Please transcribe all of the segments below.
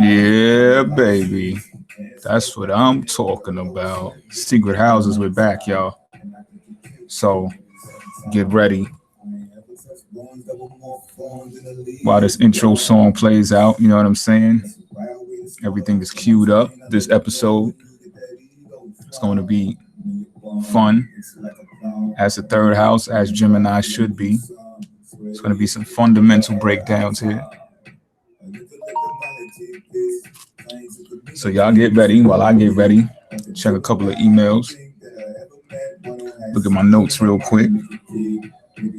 Yeah, baby. That's what I'm talking about. Secret houses, we're back, y'all. So get ready while this intro song plays out. You know what I'm saying? Everything is queued up. This episode is going to be fun as the third house, as Gemini should be. It's going to be some fundamental breakdowns here. So y'all get ready while I get ready. Check a couple of emails. Look at my notes real quick. And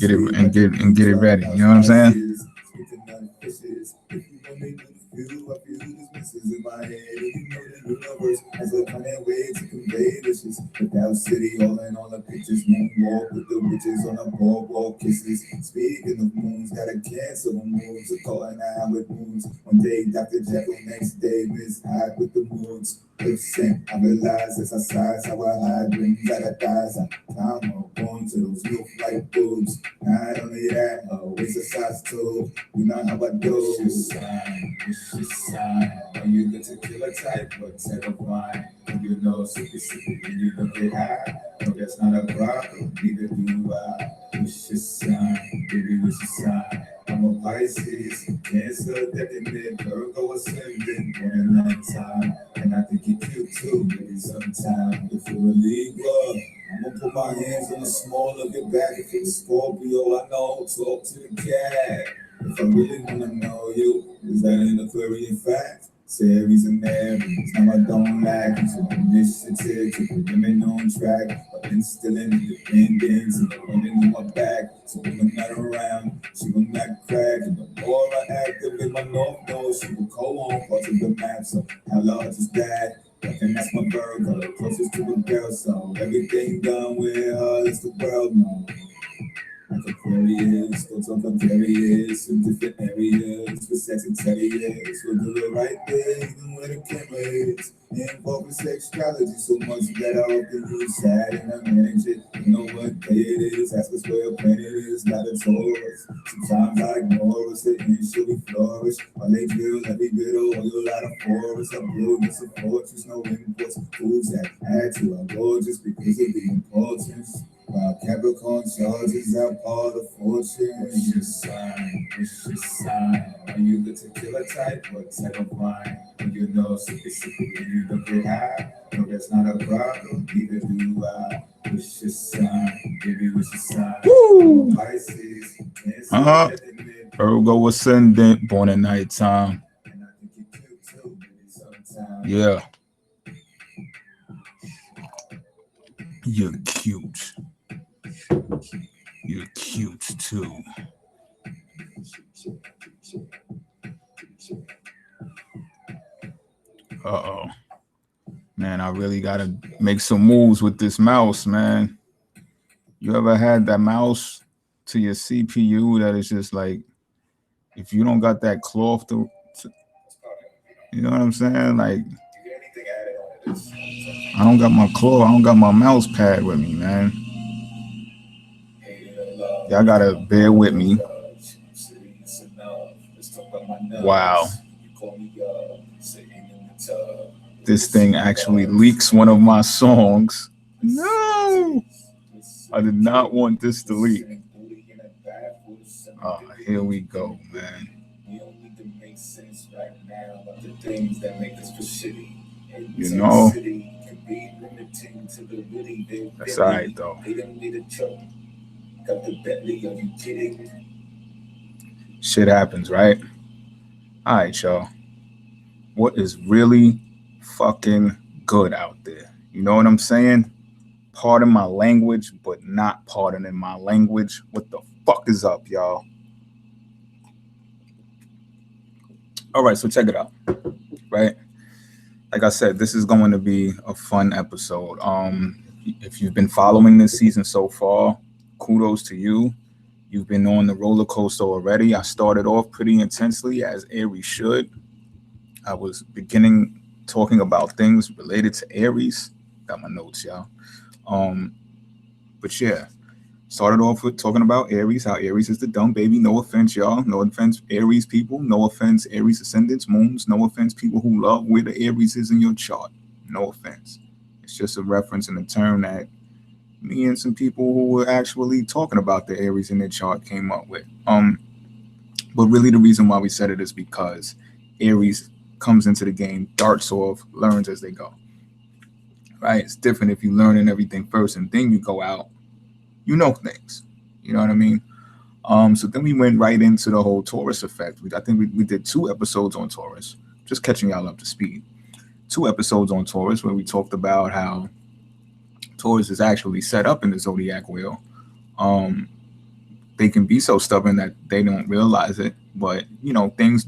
get it ready. You know what I'm saying? As a funny way to convey wishes. Without city, all in all the pictures, moonwalk with the witches on a boardwalk kisses. Speaking of moons, gotta cancel the moons. A calling out with moons. One day, Dr. Jekyll, next day, Miss Hyde with the moons. Listen, I realize as I size how I hide rings out of thighs. I'm going to those real flight boobs. Not only that, always a size two. You know how I do. It's your sign. Are you the tequila type or terrifying? You know, super, when you look at high. No, that's not a problem. Neither do I. What's your sign? Baby, what's your sign? I'm a Pisces, Cancer, decadent, Virgo ascendant, born in that time. And I think you're cute too, maybe sometime. If you're a Libra, I'm gonna put my hands on the small of your back. If you're a Scorpio, I know, talk to the cat. If I really wanna know you, is that an Aquarian fact? Series and Aries, now I don't lack. So initiative to put women on track, but instilling independence and running on my back. So when I'm not around, she will not crack. And the more I activate my north node, she will go on parts of the map. So how large is that? And that's my Virgo, closest to a girl. So everything done with her is the world knows. Like Aquarius, thoughts of Aquarius in different areas with sex and terriers. We'll do the right thing even when the camera is involved with sexuality so much that I often use sad and I manage it. You know what day it is, ask us where a planet is, not a Taurus. Sometimes I ignore us, it initially flourish. While they drill every bit of oil out of forest. I blew this of fortress, no imports, foods that add to our gorgeous because of the importance. While Capricorn charges out part of fortune. What's your sign? What's your sign? Are you the tequila type or terrifying? When you know specifically when you don't get high? No, that's not a problem, neither do I. What's your sign? Baby, what's your sign? Woo! Pisces, Virgo ascendant, born at nighttime. And I think you're cute too, maybe sometime. Yeah. You're cute. You're cute too. Uh-oh. Man, I really gotta make some moves with this mouse, man. You ever had that mouse to your CPU that is just like, if you don't got that cloth to you know what I'm saying? Like, I don't got my cloth, I don't got my mouse pad with me, man. Y'all gotta bear with me. Wow. This thing actually leaks one of my songs. No! I did not want this to leak. Here we go, man. You know, that's all right, though. Shit happens, right? All right, y'all. What is really fucking good out there? You know what I'm saying? Pardon my language, but not pardoning my language. What the fuck is up, y'all? All right, so check it out, right? Like I said, this is going to be a fun episode. If you've been following this season so far, kudos to you. You've been on the roller coaster already. I started off pretty intensely, as Aries should. I was beginning talking about things related to Aries. Got my notes, y'all. But yeah, Started off with talking about Aries, how Aries is the dumb baby. No offense, y'all. No offense, Aries people. No offense, Aries ascendants, moons. No offense, people who love where the Aries is in your chart. No offense. It's just a reference and a term that me and some people who were actually talking about the Aries in their chart came up with. But really the reason why we said it is because Aries comes into the game, darts off, learns as they go. Right? It's different if you learn and everything first and then you go out. You know things. You know what I mean? So then we went right into the whole Taurus effect. I think we did 2 episodes on Taurus, just catching y'all up to speed. 2 episodes on Taurus where we talked about how Taurus is actually set up in the zodiac wheel. They can be so stubborn that they don't realize it, but things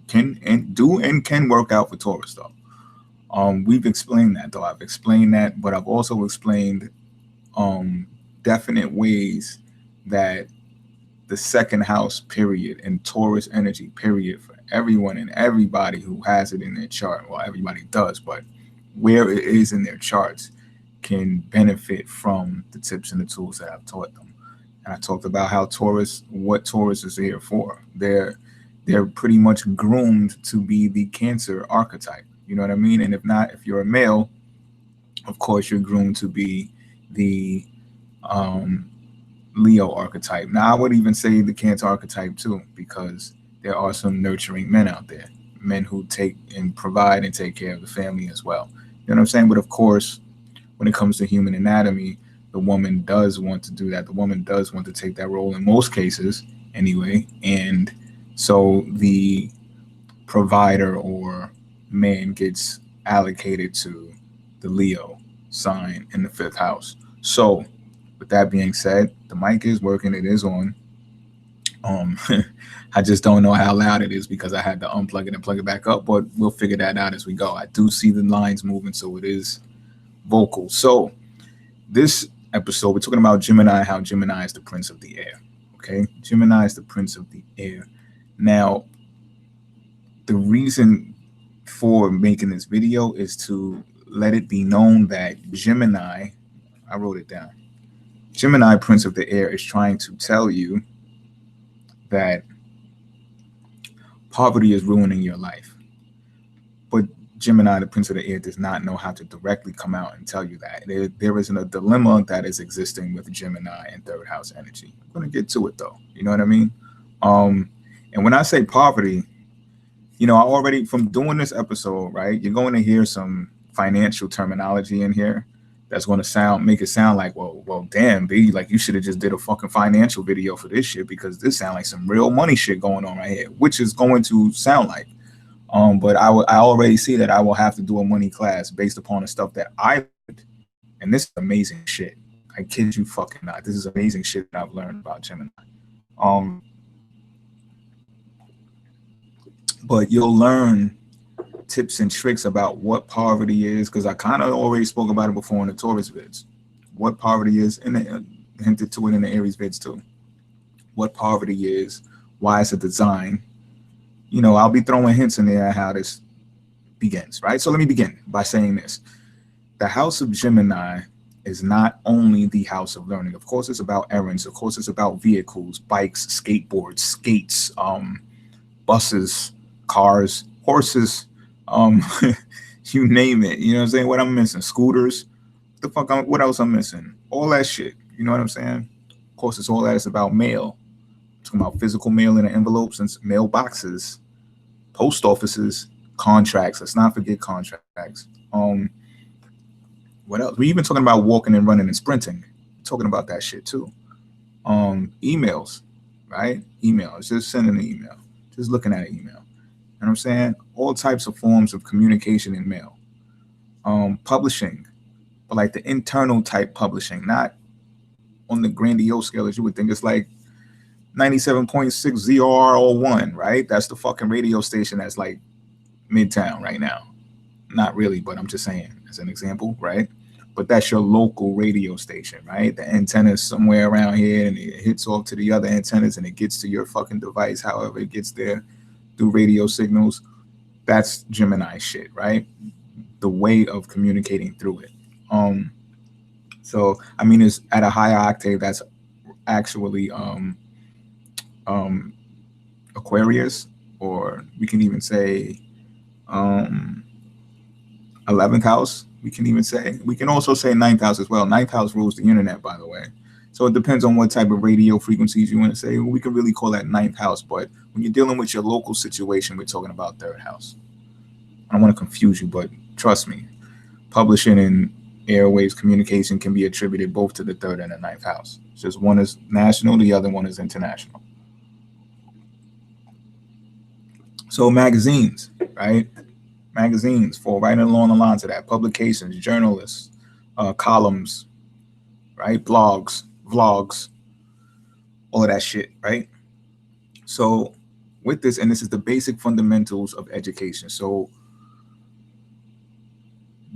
can work out for Taurus though. We've explained that though. I've explained that, but I've also explained definite ways that the second house period and Taurus energy period for everyone and everybody who has it in their chart. Well, everybody does, but where it is in their charts can benefit from the tips and the tools that I've taught them. And I talked about how what Taurus is here for. They're pretty much groomed to be the Cancer archetype. You know what I mean? And if you're a male, of course, you're groomed to be the Leo archetype. Now, I would even say the Cancer archetype too, because there are some nurturing men out there, men who take and provide and take care of the family as well. You know what I'm saying? But of course, when it comes to human anatomy, the woman does want to do that. The woman does want to take that role in most cases anyway. And so the provider or man gets allocated to the Leo sign in the 5th house. So with that being said, the mic is working. It is on. I just don't know how loud it is because I had to unplug it and plug it back up, but we'll figure that out as we go. I do see the lines moving, so it is vocal. So this episode, we're talking about Gemini, how Gemini is the prince of the air. Okay, Gemini is the prince of the air. Now, the reason for making this video is to let it be known that Gemini, I wrote it down, Gemini, prince of the air, is trying to tell you that poverty is ruining your life. But Gemini, the prince of the air, does not know how to directly come out and tell you that. There isn't a dilemma that is existing with Gemini and 3rd house energy. I'm going to get to it though. You know what I mean? And when I say poverty, I already, from doing this episode, right, you're going to hear some financial terminology in here that's going to make it sound like, well, damn, B, like you should have just did a fucking financial video for this shit because this sounds like some real money shit going on right here, which is going to sound like. But I already see that I will have to do a money class based upon the stuff that I learned. And this is amazing shit. I kid you fucking not. This is amazing shit that I've learned about Gemini. But you'll learn tips and tricks about what poverty is, because I kind of already spoke about it before in the Taurus vids. What poverty is, and hinted to it in the Aries vids too. What poverty is, why it's a design. I'll be throwing hints in there how this begins, right? So let me begin by saying this. The house of Gemini is not only the house of learning. Of course, it's about errands. Of course, it's about vehicles, bikes, skateboards, skates, buses, cars, horses, you name it. You know what I'm saying? What I'm missing? Scooters. What else I'm missing? All that shit. You know what I'm saying? Of course, it's all that. It's about mail. Talking about physical mail in envelopes and mailboxes, post offices, contracts. Let's not forget contracts. What else? We're even talking about walking and running and sprinting. Talking about that shit too. Emails, right? Emails. Just sending an email. Just looking at an email. You know what I'm saying? All types of forms of communication in mail. Publishing, but like the internal type publishing, not on the grandiose scale as you would think. It's like 97.6 ZR01, right? That's the fucking radio station that's like Midtown right now. Not really, but I'm just saying as an example, right? But that's your local radio station, right? The antenna is somewhere around here and it hits off to the other antennas and it gets to your fucking device, however it gets there through radio signals. That's Gemini shit, right? The way of communicating through it. So, I mean, it's at a higher octave, that's actually um, Aquarius, or we can even say um, 11th house. We can even say, we can also say ninth house as well. Ninth house rules the internet, by the way. So it depends on what type of radio frequencies you want to say. We can really call that ninth house, but when you're dealing with your local situation, we're talking about third house. I don't want to confuse you, but trust me, publishing and airwaves communication can be attributed both to the third and the ninth house. It's just one is national, the other one is international. So magazines, right? Magazines fall right along the lines of that. Publications, journalists, columns, right? Blogs, vlogs, all of that shit, right? So with this, and this is the basic fundamentals of education. So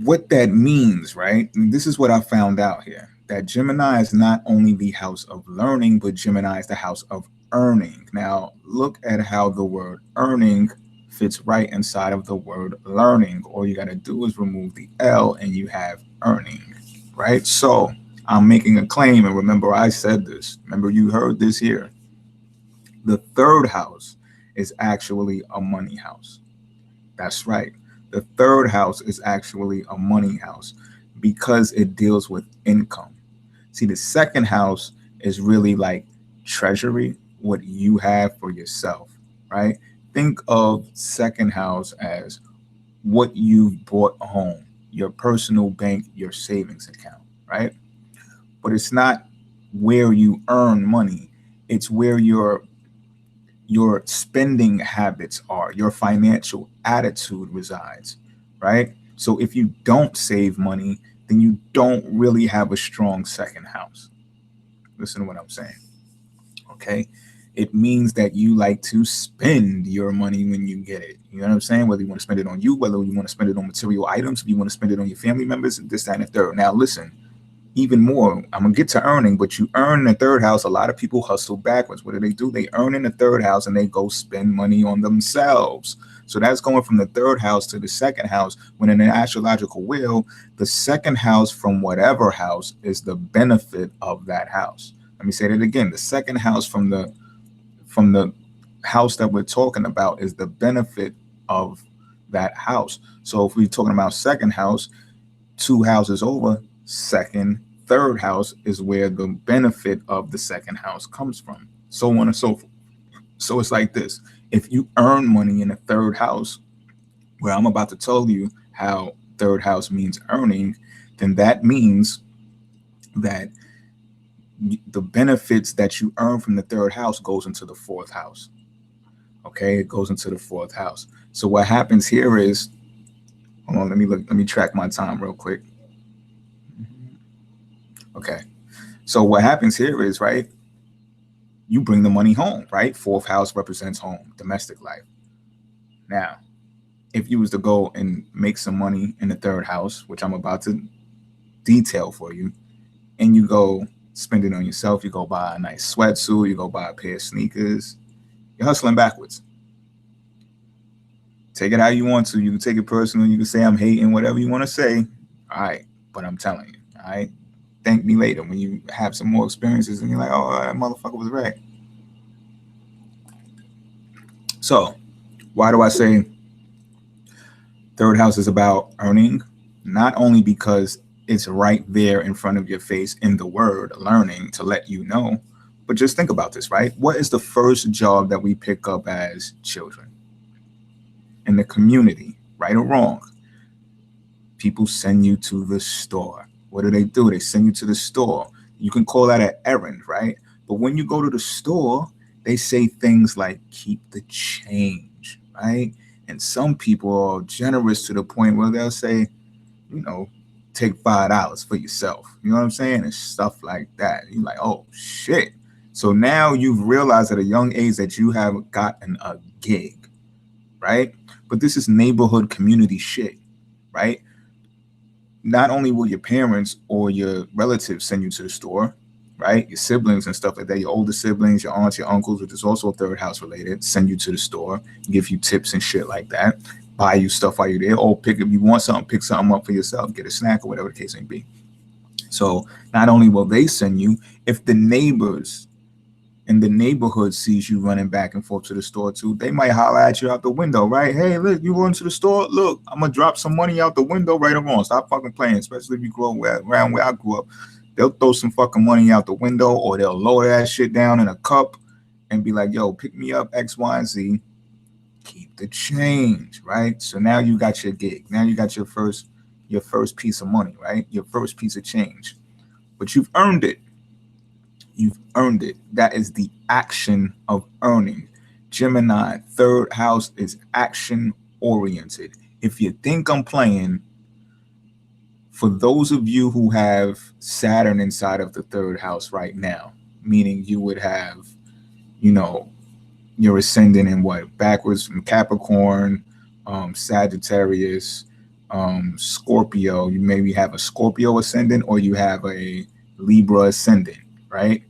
what that means, right? And this is what I found out here, that Gemini is not only the house of learning, but Gemini is the house of earning. Now, look at how the word earning fits right inside of the word learning. All you got to do is remove the L and you have earning, right? So I'm making a claim, and remember I said this. Remember you heard this here. The third house is actually a money house. That's right. The third house is actually a money house because it deals with income. See, the second house is really like treasury, what you have for yourself, right? Think of second house as what you've brought home, your personal bank, your savings account, right? But it's not where you earn money. It's where your spending habits are, your financial attitude resides, right? So if you don't save money, then you don't really have a strong second house. Listen to what I'm saying, okay? It means that you like to spend your money when you get it. You know what I'm saying? Whether you want to spend it on you, whether you want to spend it on material items, if you want to spend it on your family members, this, that, and the third. Now, listen, even more, I'm gonna get to earning, but you earn in the third house. A lot of people hustle backwards. What do? They earn in the third house and they go spend money on themselves. So that's going from the third house to the second house, when in an astrological wheel, the second house from whatever house is the benefit of that house. Let me say that again. The second house from the house that we're talking about is the benefit of that house. So if we're talking about second house, 2 houses over, second, third house is where the benefit of the second house comes from, so on and so forth. So it's like this. If you earn money in the third house, where I'm about to tell you how third house means earning, then that means that the benefits that you earn from the third house goes into the fourth house. Okay, it goes into the fourth house. So what happens here is, hold on, let me track my time real quick. Okay, so what happens here is, right, you bring the money home, right? Fourth house represents home, domestic life. Now, if you was to go and make some money in the third house, which I'm about to detail for you, and you go spend it on yourself, you go buy a nice sweatsuit, you go buy a pair of sneakers, you're hustling backwards. Take it how you want to. You can take it personal. You can say I'm hating, whatever you want to say. All right, but I'm telling you, all right? Thank me later when you have some more experiences and you're like, oh, that motherfucker was right. So why do I say third house is about earning? Not only because it's right there in front of your face in the word learning to let you know, but just think about this, right? What is the first job that we pick up as children? In the community, right or wrong? People send you to the store. What do? They send you to the store. You can call that an errand, right? But when you go to the store, they say things like, keep the change, right? And some people are generous to the point where they'll say, you know, take $5 for yourself. You know what I'm saying? And stuff like that. You're like, oh, shit. So now you've realized at a young age that you have gotten a gig, right? But this is neighborhood community shit, right? Not only will your parents or your relatives send you to the store, right? Your siblings and stuff like that, your older siblings, your aunts, your uncles, which is also third house related, send you to the store, give you tips and shit like that, buy you stuff while you're there, or pick, if you want something, pick something up for yourself, get a snack or whatever the case may be. So not only will they send you, if the neighbors in the neighborhood sees you running back and forth to the store too, they might holler at you out the window, right? Hey, look, you going to the store? Look, I'm gonna drop some money out the window, right or wrong. Stop fucking playing, especially if you grow around where I grew up. They'll throw some fucking money out the window, or they'll lower that shit down in a cup and be like, yo, pick me up X, Y, and Z. Keep the change, right? So now you got your gig. Now you got your first piece of money, right? Your first piece of change. But you've earned it. You've earned it. That is the action of earning. Gemini, third house is action oriented. If you think I'm playing, for those of you who have Saturn inside of the third house right now, meaning you would have, you know, your ascendant in what? Backwards from Capricorn, Sagittarius, Scorpio. You maybe have a Scorpio ascendant or you have a Libra ascendant, right?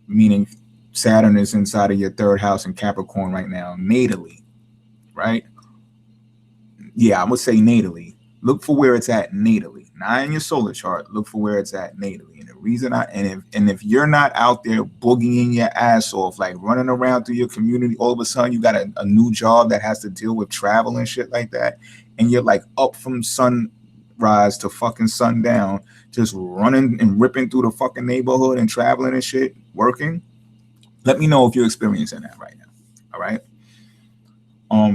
Meaning Saturn is inside of your third house in Capricorn right now, natally, right? Yeah, I would say natally. Look for where it's at natally, not in your solar chart. Look for where it's at natally. And the reason if you're not out there boogieing your ass off, like running around through your community, all of a sudden you got a new job that has to deal with travel and shit like that, and you're like up from sunrise to fucking sundown, just running and ripping through the fucking neighborhood and traveling and shit, working. Let me know if you're experiencing that right now. All right.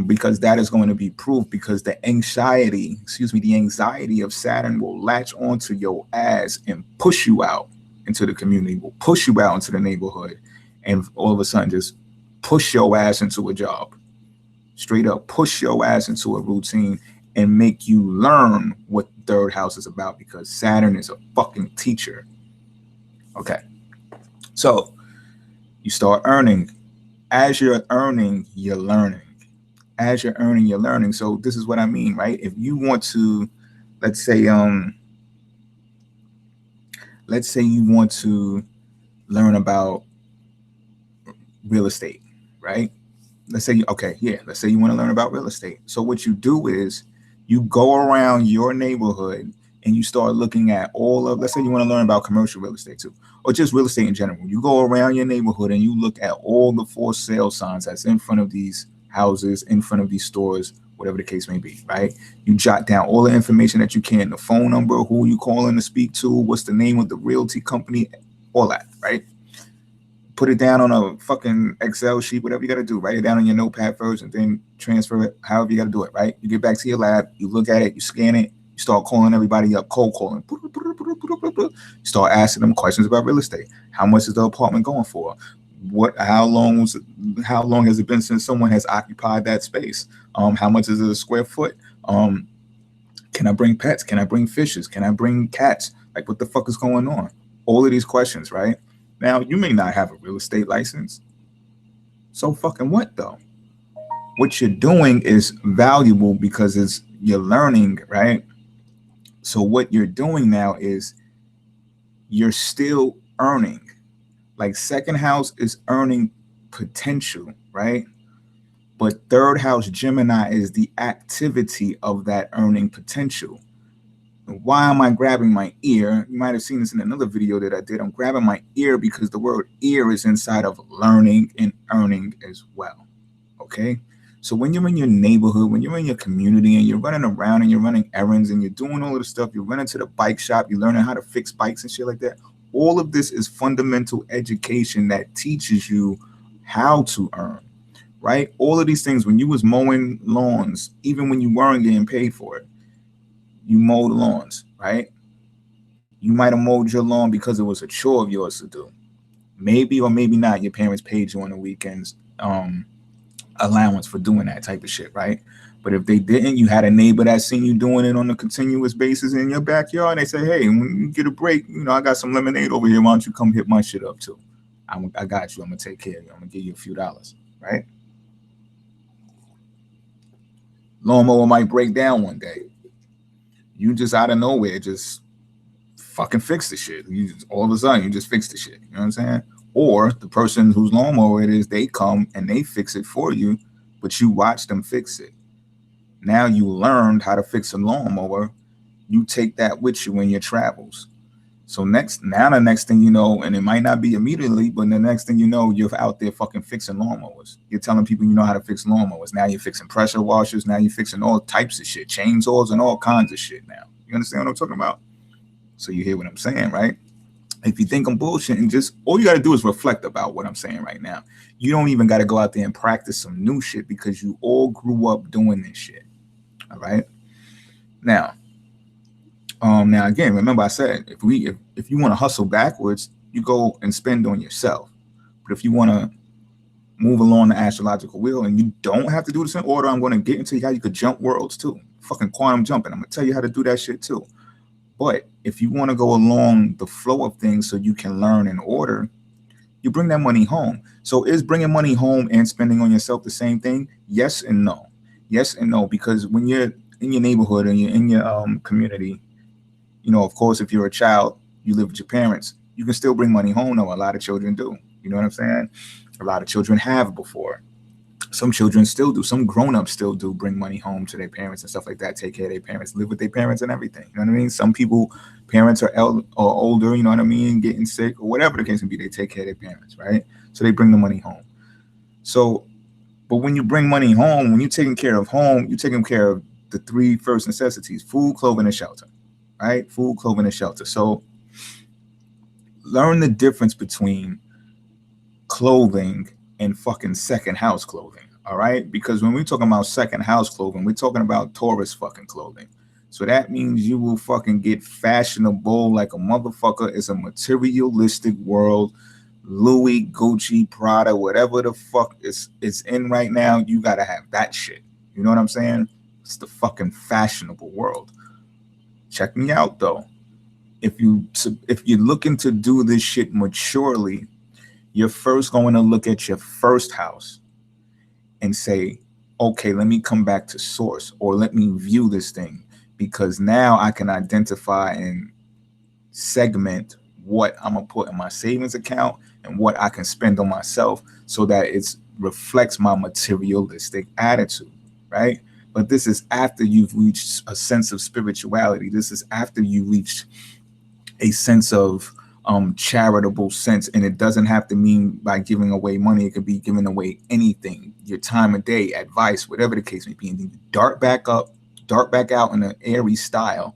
Because that is going to be proof, because the anxiety of Saturn will latch onto your ass and push you out into the community, will push you out into the neighborhood, and all of a sudden just push your ass into a job. Straight up push your ass into a routine and make you learn what the third house is about, because Saturn is a fucking teacher. Okay. So you start earning. As you're earning, you're learning. As you're earning, you're learning. So this is what I mean, right? If you want to, let's say you want to learn about real estate, right? Let's say you want to learn about real estate. So what you do is you go around your neighborhood and you start looking at let's say you want to learn about commercial real estate too, or just real estate in general. You go around your neighborhood and you look at all the for sale signs that's in front of these houses, in front of these stores, whatever the case may be, right? You jot down all the information that you can, the phone number, who you calling to speak to, what's the name of the realty company, all that, right? Put it down on a fucking Excel sheet, whatever you got to do. Write it down on your notepad first and then transfer it, however you got to do it, right? You get back to your lab, you look at it, you scan it, you start calling everybody up, cold calling. You start asking them questions about real estate. How much is the apartment going for? How long has it been since someone has occupied that space? How much is it a square foot? Can I bring pets? Can I bring fishes? Can I bring cats? Like, what the fuck is going on? All of these questions, right? Now, you may not have a real estate license. So fucking what though? What you're doing is valuable because you're learning, right? So what you're doing now is you're still earning. Like second house is earning potential, right? But third house Gemini is the activity of that earning potential. Why am I grabbing my ear? You might have seen this in another video that I did. I'm grabbing my ear because the word ear is inside of learning and earning as well. Okay? So when you're in your neighborhood, when you're in your community and you're running around and you're running errands and you're doing all of the stuff, you're running to the bike shop, you're learning how to fix bikes and shit like that. All of this is fundamental education that teaches you how to earn, right? All of these things, when you was mowing lawns, even when you weren't getting paid for it, you mowed lawns, right? You might have mowed your lawn because it was a chore of yours to do. Maybe or maybe not, your parents paid you on the weekends allowance for doing that type of shit, right? But if they didn't, you had a neighbor that seen you doing it on a continuous basis in your backyard, and they say, hey, when you get a break, I got some lemonade over here. Why don't you come hit my shit up too? I got you. I'm going to take care of you. I'm going to give you a few dollars, right? Lawnmower might break down one day. You just out of nowhere just fucking fix the shit. All of a sudden, you just fix the shit. You know what I'm saying? Or the person whose lawnmower it is, they come and they fix it for you, but you watch them fix it. Now you learned how to fix a lawnmower. You take that with you in your travels. So the next thing you know, and it might not be immediately, but the next thing you know, you're out there fucking fixing lawnmowers. You're telling people you know how to fix lawnmowers. Now you're fixing pressure washers. Now you're fixing all types of shit, chainsaws and all kinds of shit now. You understand what I'm talking about? So you hear what I'm saying, right? If you think I'm bullshitting, just all you got to do is reflect about what I'm saying right now. You don't even got to go out there and practice some new shit because you all grew up doing this shit. All right. Now again, remember I said if you want to hustle backwards, you go and spend on yourself. But if you want to move along the astrological wheel, and you don't have to do this in order, I'm going to get into how you could jump worlds too. Fucking quantum jumping. I'm going to tell you how to do that shit too. But if you want to go along the flow of things so you can learn in order, you bring that money home. So is bringing money home and spending on yourself the same thing? Yes and no. Yes and no, because when you're in your neighborhood and you're in your community, you know, of course, if you're a child, you live with your parents, you can still bring money home. No, a lot of children do. You know what I'm saying? A lot of children have before. Some children still do. Some grown-ups still do bring money home to their parents and stuff like that, take care of their parents, live with their parents and everything. You know what I mean? Some people, parents are or older, you know what I mean, getting sick or whatever the case may be, they take care of their parents, right? So they bring the money home. So, but when you bring money home, when you're taking care of home, you're taking care of the three first necessities: food, clothing, and shelter, right? Food, clothing, and shelter. So learn the difference between clothing and fucking second house clothing. All right, because when we're talking about second house clothing, we're talking about Taurus fucking clothing. So that means you will fucking get fashionable like a motherfucker. It's a materialistic world. Louis, Gucci, Prada, whatever the fuck is in right now, you gotta have that shit. You know what I'm saying? It's the fucking fashionable world. Check me out though. If you're looking to do this shit maturely, you're first going to look at your first house and say, okay, let me come back to source, or let me view this thing, because now I can identify and segment what I'm gonna put in my savings account and what I can spend on myself so that it reflects my materialistic attitude, right? But this is after you've reached a sense of spirituality. This is after you reached a sense of charitable sense, and it doesn't have to mean by giving away money. It could be giving away anything, your time of day, advice, whatever the case may be, and then you dart back out in an Aries style,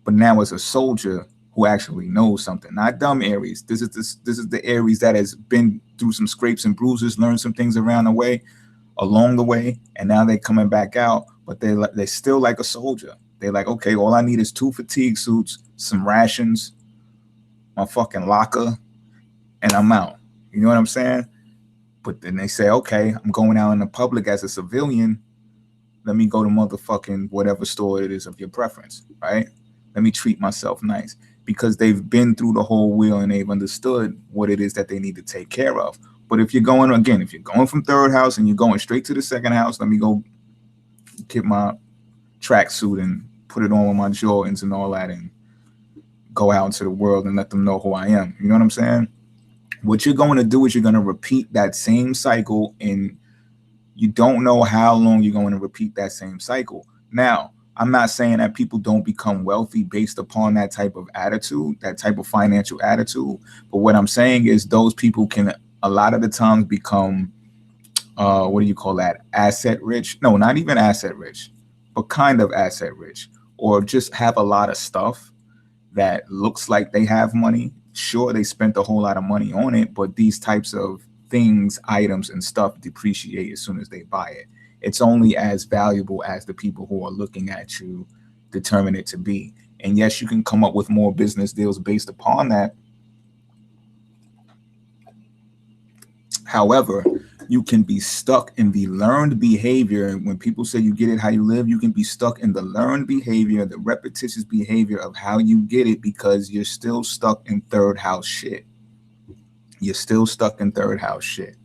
but now as a soldier who actually knows something, not dumb Aries. This is the Aries that has been through some scrapes and bruises, learned some things along the way, and now they're coming back out, but they're still like a soldier. They're like, okay, all I need is 2 fatigue suits, some rations, my fucking locker, and I'm out. You know what I'm saying? But then they say, okay, I'm going out in the public as a civilian. Let me go to motherfucking whatever store it is of your preference, right? Let me treat myself nice, because they've been through the whole wheel and they've understood what it is that they need to take care of. But if you're going from third house and you're going straight to the second house, let me go get my tracksuit and put it on with my Jordans and all that and go out into the world and let them know who I am. You know what I'm saying? What you're going to do is you're going to repeat that same cycle, and you don't know how long you're going to repeat that same cycle. Now, I'm not saying that people don't become wealthy based upon that type of attitude, that type of financial attitude. But what I'm saying is those people can a lot of the times become, what do you call that? Asset rich? No, not even asset rich, but kind of asset rich, or just have a lot of stuff that looks like they have money. Sure, they spent a whole lot of money on it, but these types of things, items and stuff depreciate as soon as they buy it. It's only as valuable as the people who are looking at you determine it to be. And yes, you can come up with more business deals based upon that. However, you can be stuck in the learned behavior. When people say you get it how you live, you can be stuck in the learned behavior, the repetitious behavior of how you get it, because you're still stuck in third house shit. You're still stuck in third house shit.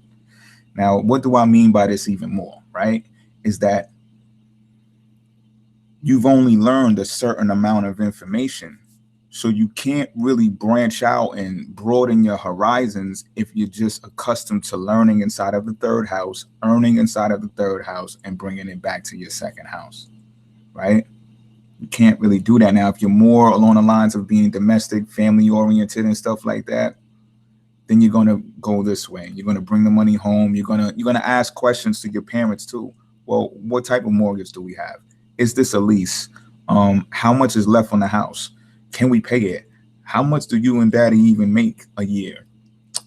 Now, what do I mean by this even more, right? Is that you've only learned a certain amount of information. So you can't really branch out and broaden your horizons if you're just accustomed to learning inside of the third house, earning inside of the third house, and bringing it back to your second house, right? You can't really do that now. If you're more along the lines of being domestic, family oriented and stuff like that, then you're gonna go this way. You're gonna bring the money home. You're gonna ask questions to your parents too. Well, what type of mortgage do we have? Is this a lease? How much is left on the house? Can we pay it? How much do you and daddy even make a year?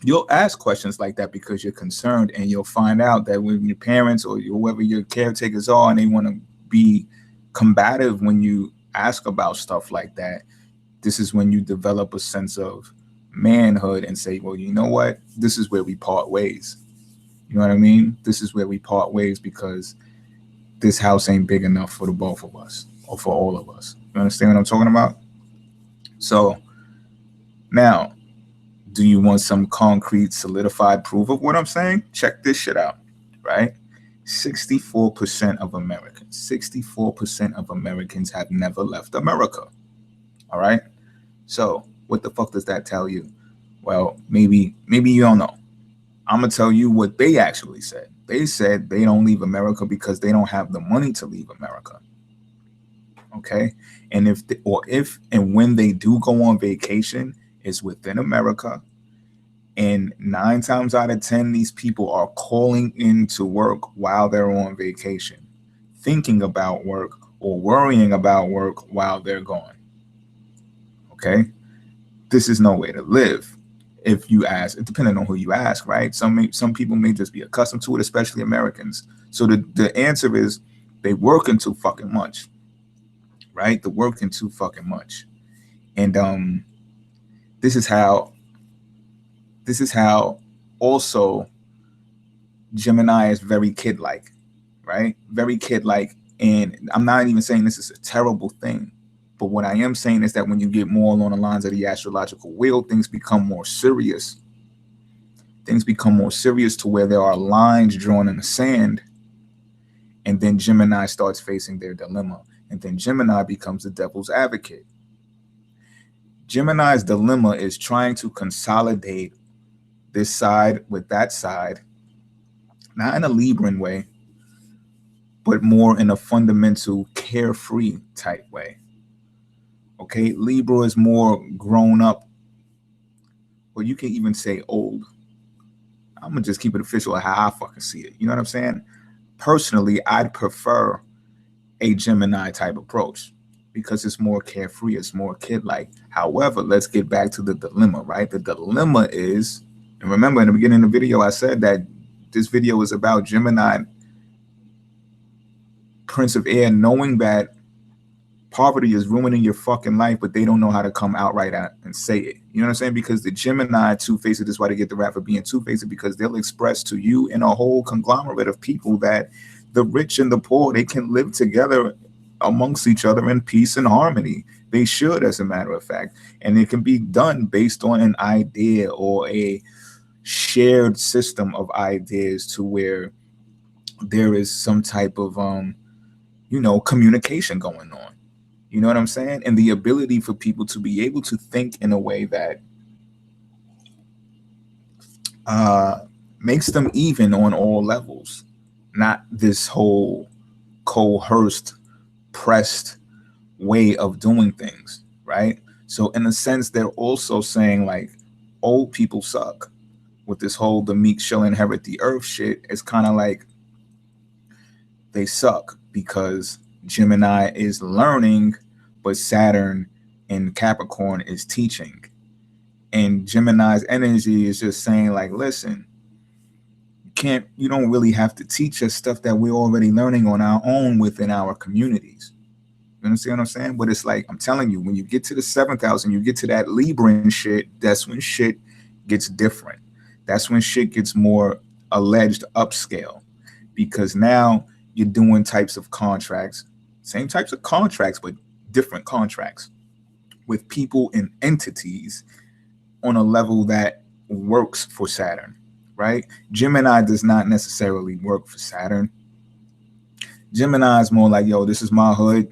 You'll ask questions like that because you're concerned, and you'll find out that when your parents or whoever your caretakers are, and they want to be combative when you ask about stuff like that, this is when you develop a sense of manhood and say, well, you know what? This is where we part ways. You know what I mean? This is where we part ways because this house ain't big enough for the both of us or for all of us. You understand what I'm talking about? So now, do you want some concrete, solidified proof of what I'm saying? Check this shit out, right? 64% of Americans have never left America. All right. So what the fuck does that tell you? Well, maybe you don't know. I'm gonna tell you what they actually said. They said they don't leave America because they don't have the money to leave America. Okay. And if and when they do go on vacation, it's within America. And 9 times out of 10, these people are calling into work while they're on vacation, thinking about work or worrying about work while they're gone. Okay. This is no way to live. If you ask, depending on who you ask, right? Some people may just be accustomed to it, especially Americans. So the answer is they working too fucking much, right? They're working too fucking much. And this is how also Gemini is very kid-like, right? Very kid-like. And I'm not even saying this is a terrible thing, but what I am saying is that when you get more along the lines of the astrological wheel, things become more serious. Things become more serious to where there are lines drawn in the sand, and then Gemini starts facing their dilemma, and then Gemini becomes the devil's advocate. Gemini's dilemma is trying to consolidate this side with that side, not in a Libran way, but more in a fundamental carefree type way. Okay, Libra is more grown up, or you can even say old. I'm gonna just keep it official how I fucking see it. You know what I'm saying? Personally, I'd prefer a Gemini type approach because it's more carefree, it's more kid-like. However, let's get back to the dilemma, right? The dilemma is, and remember in the beginning of the video, I said that this video is about Gemini, Prince of Air, knowing that poverty is ruining your fucking life, but they don't know how to come outright out and say it. You know what I'm saying? Because the Gemini two-faced is why they get the rap for being two-faced, because they'll express to you and a whole conglomerate of people that the rich and the poor, they can live together amongst each other in peace and harmony. They should, as a matter of fact. And it can be done based on an idea or a shared system of ideas to where there is some type of, communication going on. You know what I'm saying? And the ability for people to be able to think in a way that makes them even on all levels, not this whole coerced, pressed way of doing things, right? So in a sense, they're also saying like old people suck with this whole the meek shall inherit the earth shit. It's kind of like they suck because Gemini is learning, but Saturn in Capricorn is teaching. And Gemini's energy is just saying like, listen, you don't really have to teach us stuff that we're already learning on our own within our communities. You understand what I'm saying? But it's like, I'm telling you, when you get to the 7th house and you get to that Libran shit, that's when shit gets different. That's when shit gets more alleged upscale, because now you're doing types of contracts, same types of contracts, but different contracts with people and entities on a level that works for Saturn, right? Gemini does not necessarily work for Saturn. Gemini is more like, yo, this is my hood.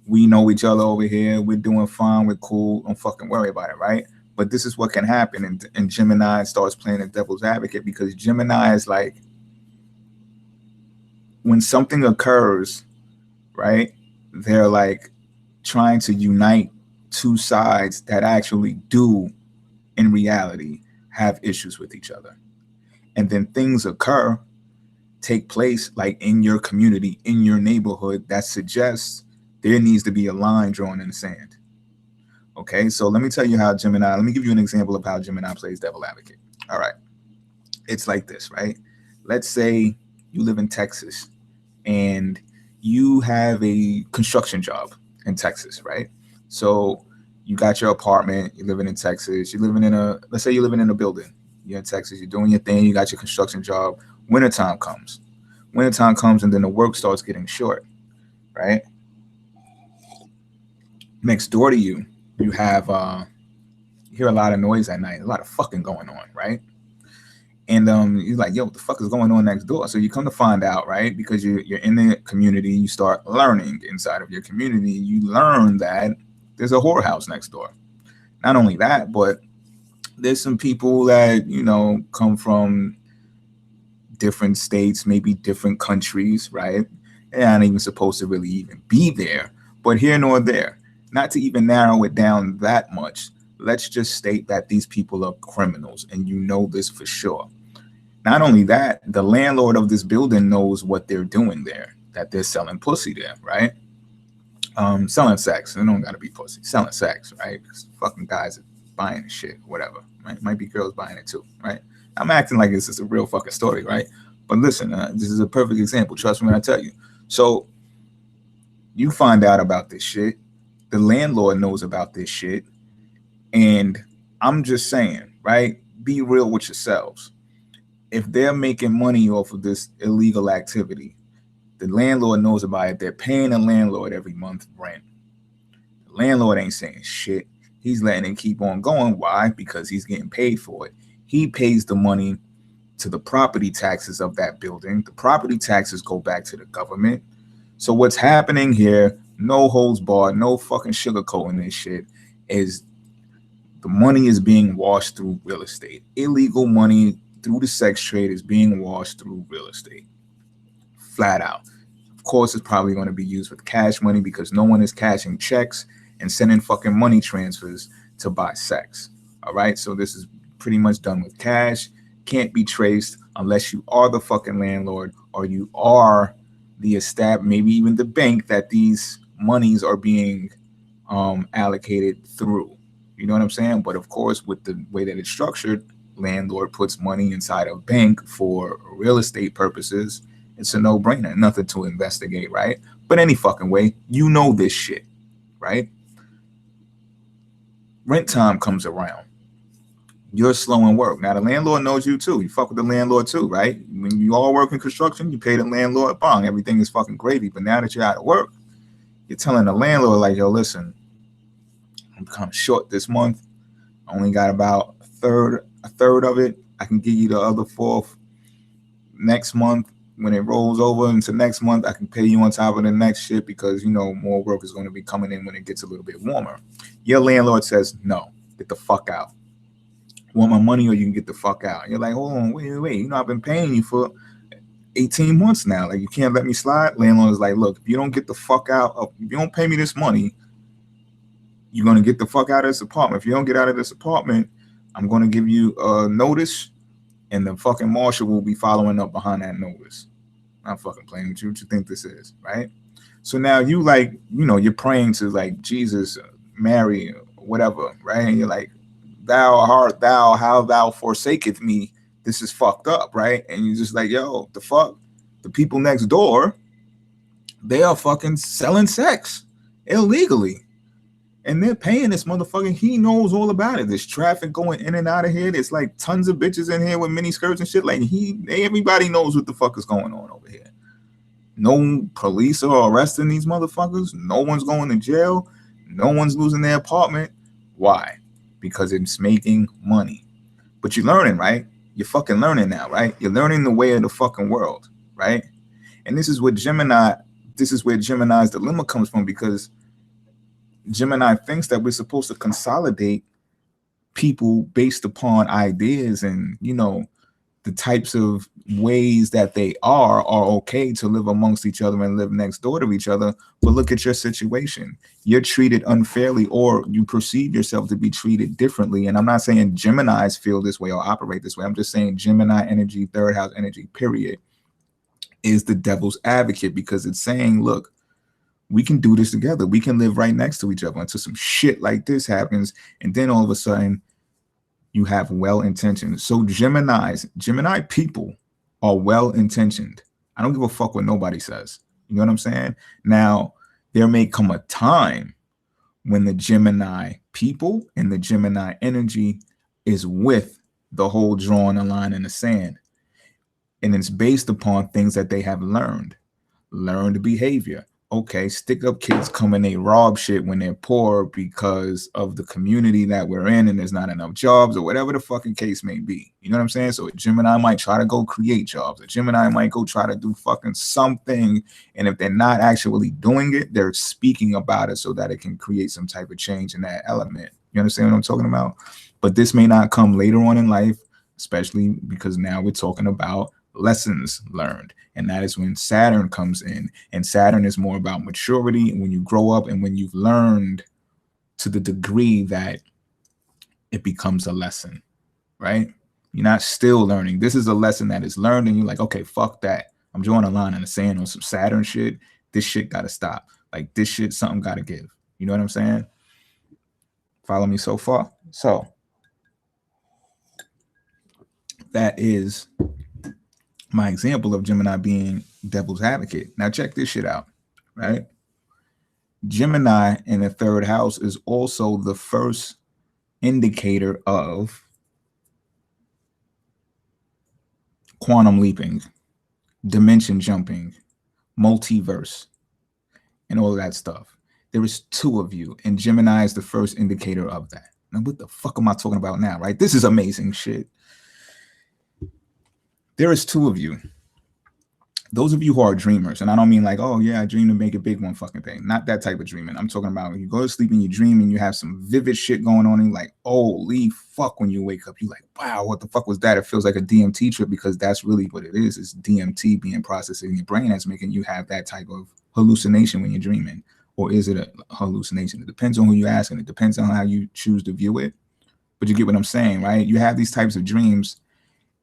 We know each other over here. We're doing fine. We're cool. Don't fucking worry about it, right? But this is what can happen. And Gemini starts playing the devil's advocate, because Gemini is like, when something occurs, right? They're like, trying to unite two sides that actually do, in reality, have issues with each other. And then things occur, take place, like in your community, in your neighborhood, that suggests there needs to be a line drawn in the sand. Okay, so let me tell you how Gemini, let me give you an example of how Gemini plays devil advocate. All right, it's like this, right? Let's say you live in Texas and you have a construction job in Texas, right? So you got your apartment, you're living in Texas, you're living in a, let's say you're living in a building, you're in Texas, you're doing your thing, you got your construction job, wintertime comes. Wintertime comes and then the work starts getting short, right? Next door to you, you have, you hear a lot of noise at night, a lot of fucking going on, right? And you're like, yo, what the fuck is going on next door? So you come to find out, right? Because you're in the community, you start learning inside of your community. You learn that there's a whorehouse next door. Not only that, but there's some people that, you know, come from different states, maybe different countries, right? They're not even supposed to really even be there, but here nor there. Not to even narrow it down that much, let's just state that these people are criminals, and you know this for sure. Not only that, the landlord of this building knows what they're doing there, that they're selling pussy there, right? Selling sex. It don't gotta be pussy. Selling sex, right? Fucking guys are buying the shit, whatever. Right? Might be girls buying it too, right? I'm acting like this is a real fucking story, right? But listen, this is a perfect example. Trust me when I tell you. So you find out about this shit. The landlord knows about this shit. And I'm just saying, right? Be real with yourselves. If they're making money off of this illegal activity, the landlord knows about it. They're paying the landlord every month rent. The landlord ain't saying shit. He's letting it keep on going. Why? Because he's getting paid for it. He pays the money to the property taxes of that building. The property taxes go back to the government. So what's happening here, no holds barred, no fucking sugarcoating this shit, is the money is being washed through real estate. Illegal money through the sex trade is being washed through real estate. Flat out. Of course, it's probably going to be used with cash money because no one is cashing checks and sending fucking money transfers to buy sex. All right. So this is pretty much done with cash. Can't be traced unless you are the fucking landlord or you are the estab, maybe even the bank that these monies are being allocated through. You know what I'm saying? But of course, with the way that it's structured, landlord puts money inside a bank for real estate purposes. It's a no-brainer, nothing to investigate, right? But any fucking way, you know this shit, right? Rent time comes around. You're slow in work. Now, the landlord knows you too. You fuck with the landlord too, right? When you all work in construction, you pay the landlord, bong, everything is fucking gravy. But now that you're out of work, you're telling the landlord, like, yo, listen, I'm kind of short this month. I only got about a third of it. I can give you the other fourth next month. When it rolls over into next month, I can pay you on top of the next shit because, you know, more work is going to be coming in when it gets a little bit warmer. Your landlord says, no, get the fuck out. Want my money or you can get the fuck out. You're like, hold on, wait. You know, I've been paying you for 18 months now. Like, you can't let me slide. Landlord is like, look, if you don't get the fuck out, if you don't pay me this money, you're going to get the fuck out of this apartment. If you don't get out of this apartment, I'm going to give you a notice and the fucking marshal will be following up behind that notice. I'm fucking playing with you. What you think this is, right? So now you like, you know, you're praying to like Jesus, Mary, whatever, right? And you're like, thou art thou, how thou forsaketh me. This is fucked up, right? And you're just like, yo, the fuck? The people next door, they are fucking selling sex illegally. And they're paying this motherfucker. He knows all about it. There's traffic going in and out of here. There's like tons of bitches in here with mini skirts and shit. Like everybody knows what the fuck is going on over here. No police are arresting these motherfuckers. No one's going to jail. No one's losing their apartment. Why? Because it's making money. But you're learning, right? You're fucking learning now, right? You're learning the way of the fucking world, right? And this is where Gemini's dilemma comes from, because Gemini thinks that we're supposed to consolidate people based upon ideas and, you know, the types of ways that they are okay to live amongst each other and live next door to each other. But look at your situation. You're treated unfairly, or you perceive yourself to be treated differently. And I'm not saying Geminis feel this way or operate this way. I'm just saying Gemini energy, third house energy, period, is the devil's advocate, because it's saying, look, we can do this together. We can live right next to each other until some shit like this happens. And then all of a sudden, you have well-intentioned. So Gemini people are well-intentioned. I don't give a fuck what nobody says. You know what I'm saying? Now, there may come a time when the Gemini people and the Gemini energy is with the whole drawing a line in the sand. And it's based upon things that they have learned behavior. Okay, stick up kids come and they rob shit when they're poor because of the community that we're in and there's not enough jobs, or whatever the fucking case may be. You know what I'm saying? So a Gemini might try to go create jobs. A Gemini might go try to do fucking something. And if they're not actually doing it, they're speaking about it so that it can create some type of change in that element. You understand what I'm talking about? But this may not come later on in life, especially because now we're talking about lessons learned. And that is when Saturn comes in. And Saturn is more about maturity, and when you grow up and when you've learned to the degree that it becomes a lesson, right? You're not still learning. This is a lesson that is learned, and you're like, okay, fuck that. I'm drawing a line in the sand on some Saturn shit. This shit got to stop. Like, this shit, something got to give. You know what I'm saying? Follow me so far? So that is my example of Gemini being devil's advocate. Now check this shit out, right? Gemini in the third house is also the first indicator of quantum leaping, dimension jumping, multiverse, and all of that stuff. There is two of you, and Gemini is the first indicator of that. Now, what the fuck am I talking about now, right? This is amazing shit. There is two of you. Those of you who are dreamers, and I don't mean like, oh yeah, I dream to make a big one fucking thing. Not that type of dreaming. I'm talking about when you go to sleep and you dream and you have some vivid shit going on and you're like, holy fuck, when you wake up, you're like, wow, what the fuck was that? It feels like a DMT trip, because that's really what it is. It's DMT being processed in your brain that's making you have that type of hallucination when you're dreaming. Or is it a hallucination? It depends on who you ask, and it depends on how you choose to view it. But you get what I'm saying, right? You have these types of dreams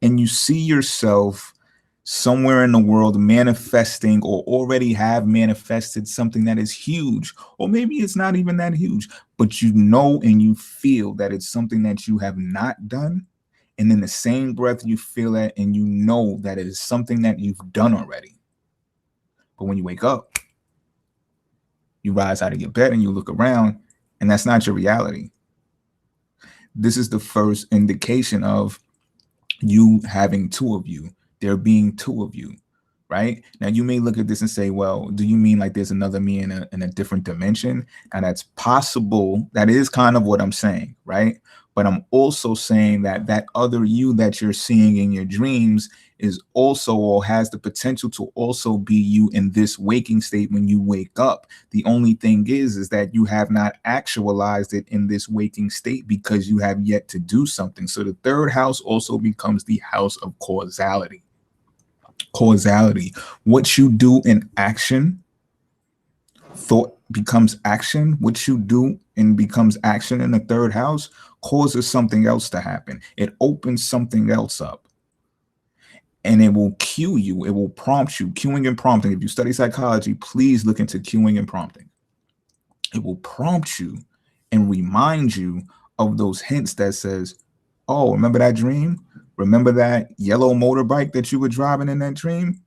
and you see yourself somewhere in the world manifesting, or already have manifested something that is huge, or maybe it's not even that huge, but you know and you feel that it's something that you have not done, and in the same breath you feel that and you know that it is something that you've done already. But when you wake up, you rise out of your bed and you look around, and that's not your reality. This is the first indication of you having two of you. There being two of you, right? Now you may look at this and say, well, do you mean like there's another me in a different dimension? And that's possible. That is kind of what I'm saying, right? But I'm also saying that that other you that you're seeing in your dreams is also, or has the potential to also be you in this waking state when you wake up. The only thing is that you have not actualized it in this waking state because you have yet to do something. So the third house also becomes the house of causality. What you do in action, thought becomes action. What you do and becomes action in the third house causes something else to happen. It opens something else up, and it will cue you. It will prompt you. Cueing and prompting. If you study psychology, please look into cueing and prompting. It will prompt you and remind you of those hints that says, oh, remember that dream? Remember that yellow motorbike that you were driving in that dream?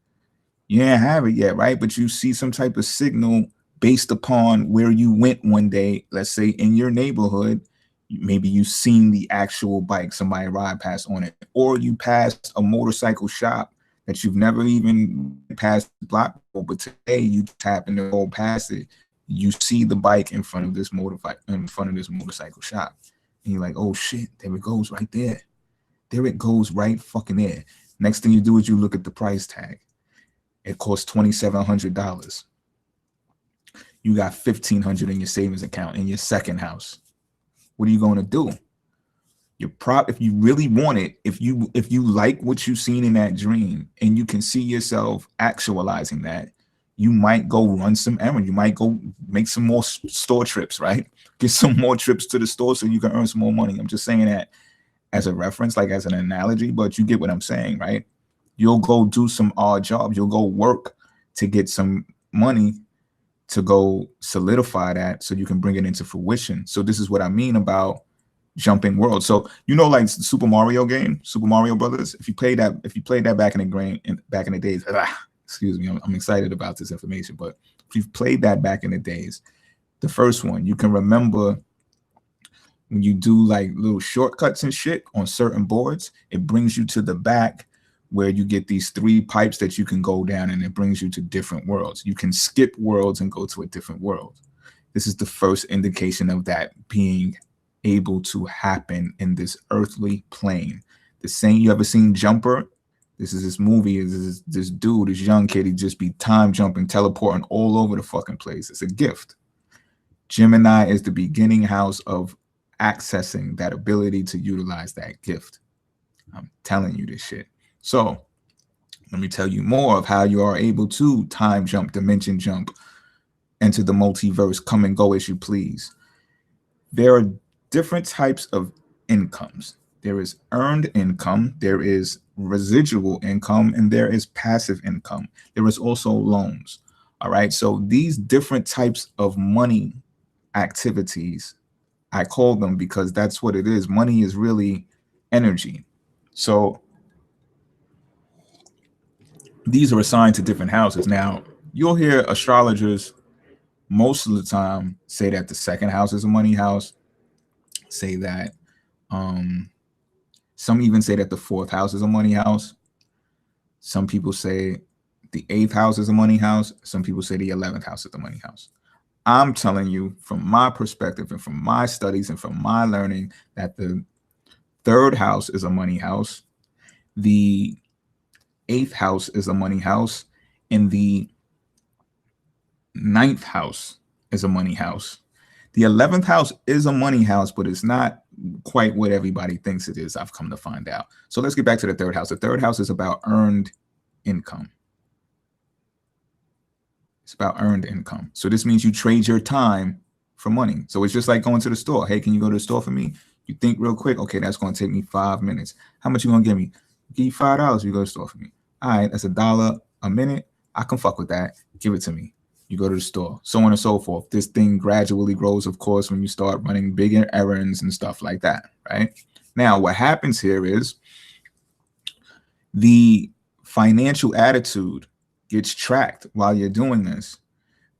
You didn't have it yet, right? But you see some type of signal based upon where you went one day, let's say in your neighborhood. Maybe you've seen the actual bike, somebody ride past on it, or you passed a motorcycle shop that you've never even passed the block, but today you happen to go past it. You see the bike in front of this motorcycle shop, and you're like, oh shit, there it goes right there. There it goes right fucking there. Next thing you do is you look at the price tag. It costs $2,700. You got $1,500 in your savings account in your second house. What are you going to do? If you really want it, if you like what you've seen in that dream and you can see yourself actualizing that, you might go run some errands. You might go make some more store trips, right? Get some more trips to the store so you can earn some more money. I'm just saying that as a reference, like as an analogy, but you get what I'm saying, right? You'll go do some odd jobs. You'll go work to get some money to go solidify that so you can bring it into fruition. So this is what I mean about jumping worlds. So like the Super Mario game, Super Mario Brothers. If you played that back in the days, excuse me, I'm excited about this information. But if you've played that back in the days, the first one, you can remember when you do like little shortcuts and shit on certain boards, it brings you to the back where you get these 3 pipes that you can go down, and it brings you to different worlds. You can skip worlds and go to a different world. This is the first indication of that being able to happen in this earthly plane. The same, you ever seen Jumper? This is this movie, this dude, this young kid, he just be time jumping, teleporting all over the fucking place. It's a gift. Gemini is the beginning house of accessing that ability to utilize that gift. I'm telling you this shit. So let me tell you more of how you are able to time jump, dimension jump, enter the multiverse, come and go as you please. There are different types of incomes. There is earned income, there is residual income, and there is passive income. There is also loans. All right. So these different types of money activities, I call them because that's what it is. Money is really energy. So these are assigned to different houses. Now, you'll hear astrologers most of the time say that the second house is a money house, say that some even say that the 4th house is a money house. Some people say the 8th house is a money house. Some people say the 11th house is the money house. I'm telling you from my perspective and from my studies and from my learning that the 3rd house is a money house. The 8th house is a money house, and the 9th house is a money house. The 11th house is a money house, but it's not quite what everybody thinks it is, I've come to find out. So let's get back to the 3rd house. The 3rd house is about earned income. It's about earned income. So this means you trade your time for money. So it's just like going to the store. Hey, can you go to the store for me? You think real quick, okay, that's going to take me 5 minutes. How much you going to give me? Give you $5 if you go to the store for me. All right, that's $1 a minute. I can fuck with that. Give it to me. You go to the store, so on and so forth. This thing gradually grows, of course, when you start running bigger errands and stuff like that, right? Now, what happens here is the financial attitude gets tracked while you're doing this,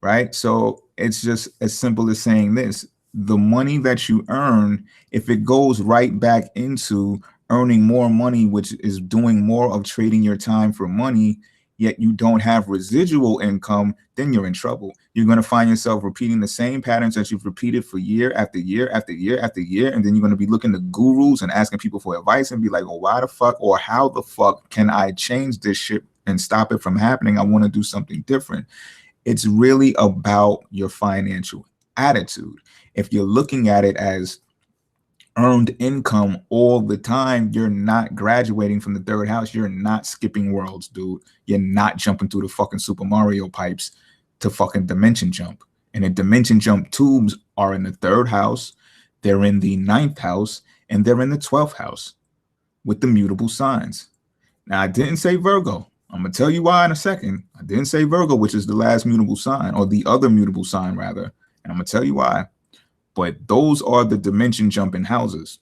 right? So it's just as simple as saying this. The money that you earn, if it goes right back into earning more money, which is doing more of trading your time for money, yet you don't have residual income, then you're in trouble. You're going to find yourself repeating the same patterns that you've repeated for year after year after year after year. And then you're going to be looking to gurus and asking people for advice and be like, well, why the fuck or how the fuck can I change this shit and stop it from happening? I want to do something different. It's really about your financial attitude. If you're looking at it as earned income all the time, you're not graduating from the 3rd house. You're not skipping worlds, dude. You're not jumping through the fucking Super Mario pipes to fucking dimension jump. And the dimension jump tubes are in the 3rd house. They're in the 9th house, and they're in the 12th house with the mutable signs. Now, I didn't say Virgo. I'm going to tell you why in a second. I didn't say Virgo, which is the last mutable sign, or the other mutable sign, rather. And I'm going to tell you why. But those are the dimension jumping houses.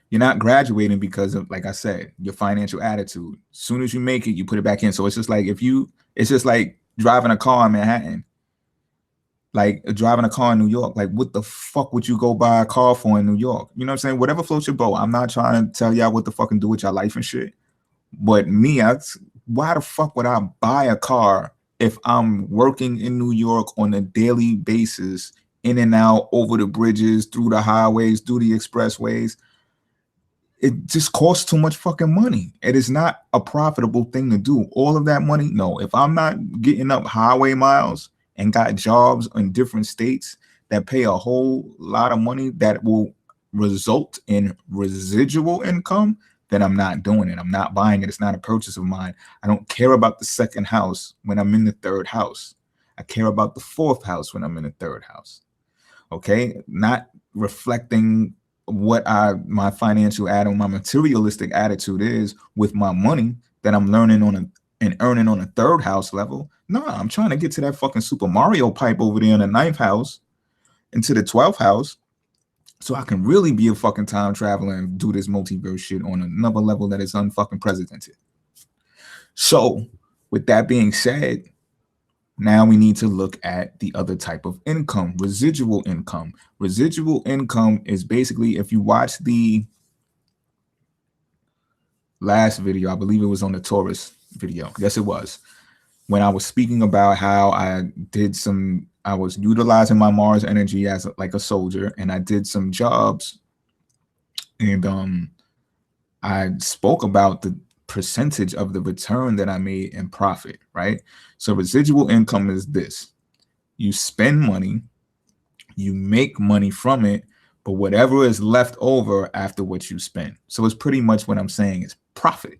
You're not graduating because of, like I said, your financial attitude. As soon as you make it, you put it back in. So it's just like it's just like driving a car in Manhattan, like driving a car in New York. Like, what the fuck would you go buy a car for in New York? You know what I'm saying? Whatever floats your boat. I'm not trying to tell y'all what to fucking do with your life and shit. But me, why the fuck would I buy a car if I'm working in New York on a daily basis, in and out, over the bridges, through the highways, through the expressways? It just costs too much fucking money. It is not a profitable thing to do. All of that money, no. If I'm not getting up highway miles and got jobs in different states that pay a whole lot of money that will result in residual income, then I'm not doing it. I'm not buying it. It's not a purchase of mine. I don't care about the second house when I'm in the third house. I care about the fourth house when I'm in the third house. Okay, not reflecting what my financial attitude, my materialistic attitude is with my money that I'm learning on and earning on a third house level. No, I'm trying to get to that fucking Super Mario pipe over there in the ninth house into the 12th house, so I can really be a fucking time traveler and do this multiverse shit on another level that is unfucking precedented. So, with that being said, now we need to look at the other type of income, residual income. Residual income is basically, if you watch the last video, I believe it was on the Taurus video. Yes, it was. When I was speaking about how I was utilizing my Mars energy as like a soldier, and I did some jobs, and I spoke about the percentage of the return that I made in profit, right? So residual income is this: you spend money, you make money from it, but whatever is left over after what you spend. So it's pretty much what I'm saying is profit,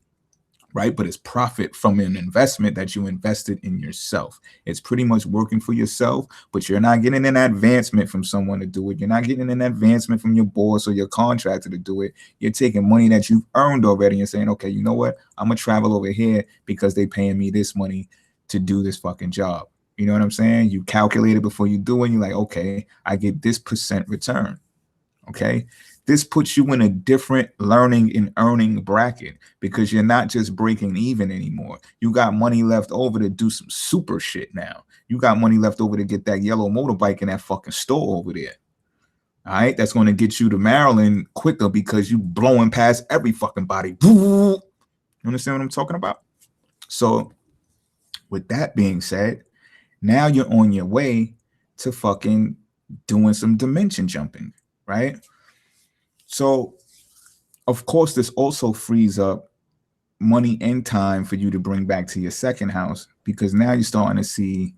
right? But it's profit from an investment that you invested in yourself. It's pretty much working for yourself, but you're not getting an advancement from someone to do it. You're not getting an advancement from your boss or your contractor to do it. You're taking money that you've earned already and saying, okay, you know what? I'm going to travel over here because they paying me this money to do this fucking job. You know what I'm saying? You calculate it before you do it. You're like, okay, I get this percent return. Okay. This puts you in a different learning and earning bracket because you're not just breaking even anymore. You got money left over to do some super shit now. You got money left over to get that yellow motorbike in that fucking store over there. All right. That's going to get you to Maryland quicker because you blowing past every fucking body. You understand what I'm talking about? So with that being said, now you're on your way to fucking doing some dimension jumping, right? So, of course, this also frees up money and time for you to bring back to your second house because now you're starting to see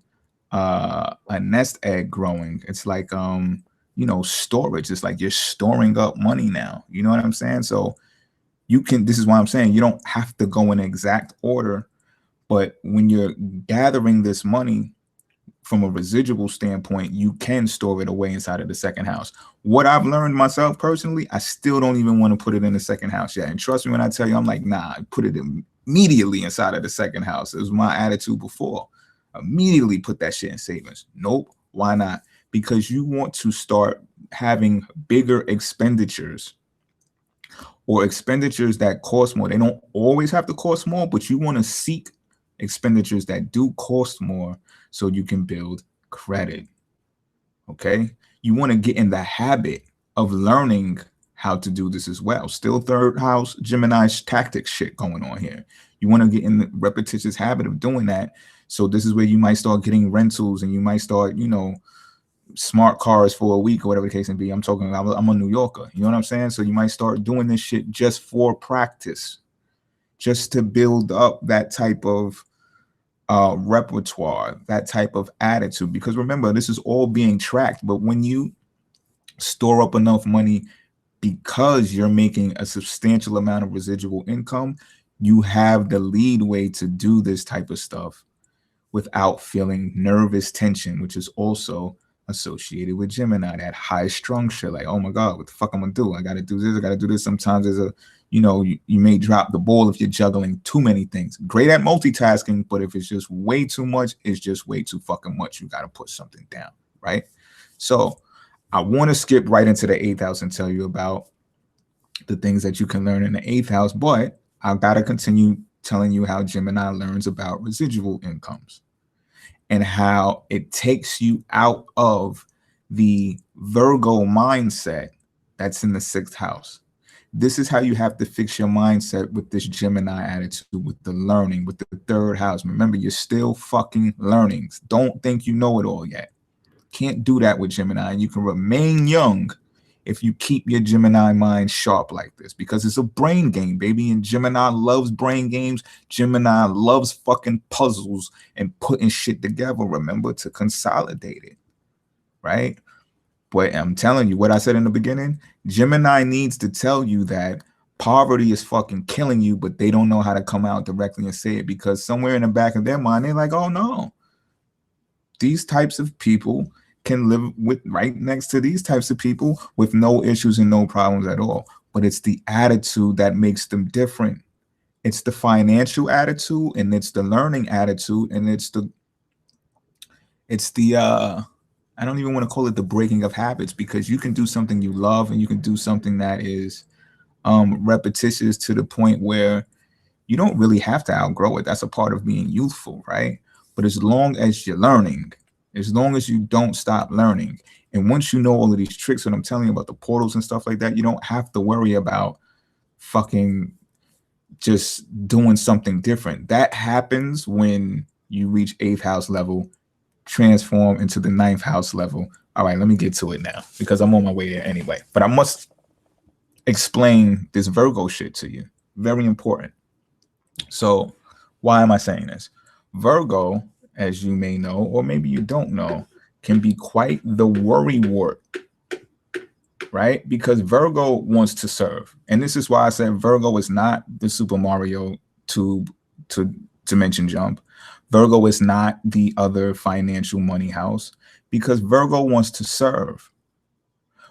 a nest egg growing. It's like, storage. It's like you're storing up money now. You know what I'm saying? So this is why I'm saying you don't have to go in exact order, but when you're gathering this money, from a residual standpoint, you can store it away inside of the second house. What I've learned myself personally, I still don't even want to put it in the second house yet. And trust me when I tell you, I'm like, nah, put it immediately inside of the second house. It was my attitude before. Immediately put that shit in savings. Nope. Why not? Because you want to start having bigger expenditures or expenditures that cost more. They don't always have to cost more, but you want to seek expenditures that do cost more so you can build credit. Okay. You want to get in the habit of learning how to do this as well. Still third house Gemini's tactics shit going on here. You want to get in the repetitious habit of doing that. So this is where you might start getting rentals and you might start, smart cars for a week or whatever the case may be. I'm a New Yorker. You know what I'm saying? So you might start doing this shit just for practice, just to build up that type of repertoire, that type of attitude. Because remember, this is all being tracked. But when you store up enough money because you're making a substantial amount of residual income, you have the leadway to do this type of stuff without feeling nervous tension, which is also associated with Gemini, that high strung shit. Like, oh my God, what the fuck I'm gonna do? I gotta do this, I gotta do this. Sometimes there's you may drop the ball if you're juggling too many things. Great at multitasking, but if it's just way too much, it's just way too fucking much. You gotta put something down, right? So I want to skip right into the 8th house and tell you about the things that you can learn in the 8th house, but I've got to continue telling you how Gemini learns about residual incomes and how it takes you out of the Virgo mindset that's in the 6th house. This is how you have to fix your mindset with this Gemini attitude, with the learning, with the 3rd house. Remember, you're still fucking learning. Don't think you know it all yet. Can't do that with Gemini. You can remain young if you keep your Gemini mind sharp like this, because it's a brain game, baby. And Gemini loves brain games. Gemini loves fucking puzzles and putting shit together, remember, to consolidate it, right? But I'm telling you what I said in the beginning. Gemini needs to tell you that poverty is fucking killing you, but they don't know how to come out directly and say it because somewhere in the back of their mind, they're like, oh no, these types of people can live with right next to these types of people with no issues and no problems at all. But it's the attitude that makes them different. It's the financial attitude and it's the learning attitude and it's the I don't even want to call it the breaking of habits because you can do something you love and you can do something that is repetitious to the point where you don't really have to outgrow it. That's a part of being youthful, right? But as long as you're learning, as long as you don't stop learning, and once you know all of these tricks that I'm telling you about the portals and stuff like that, you don't have to worry about fucking just doing something different. That happens when you reach eighth house level, transform into the ninth house level. All right, let me get to it now because I'm on my way there anyway. But I must explain this Virgo shit to you. Very important. So, why am I saying this? Virgo, as you may know, or maybe you don't know, can be quite the worry wart, right? Because Virgo wants to serve. And this is why I said Virgo is not the Super Mario tube to dimension jump. Virgo is not the other financial money house because Virgo wants to serve,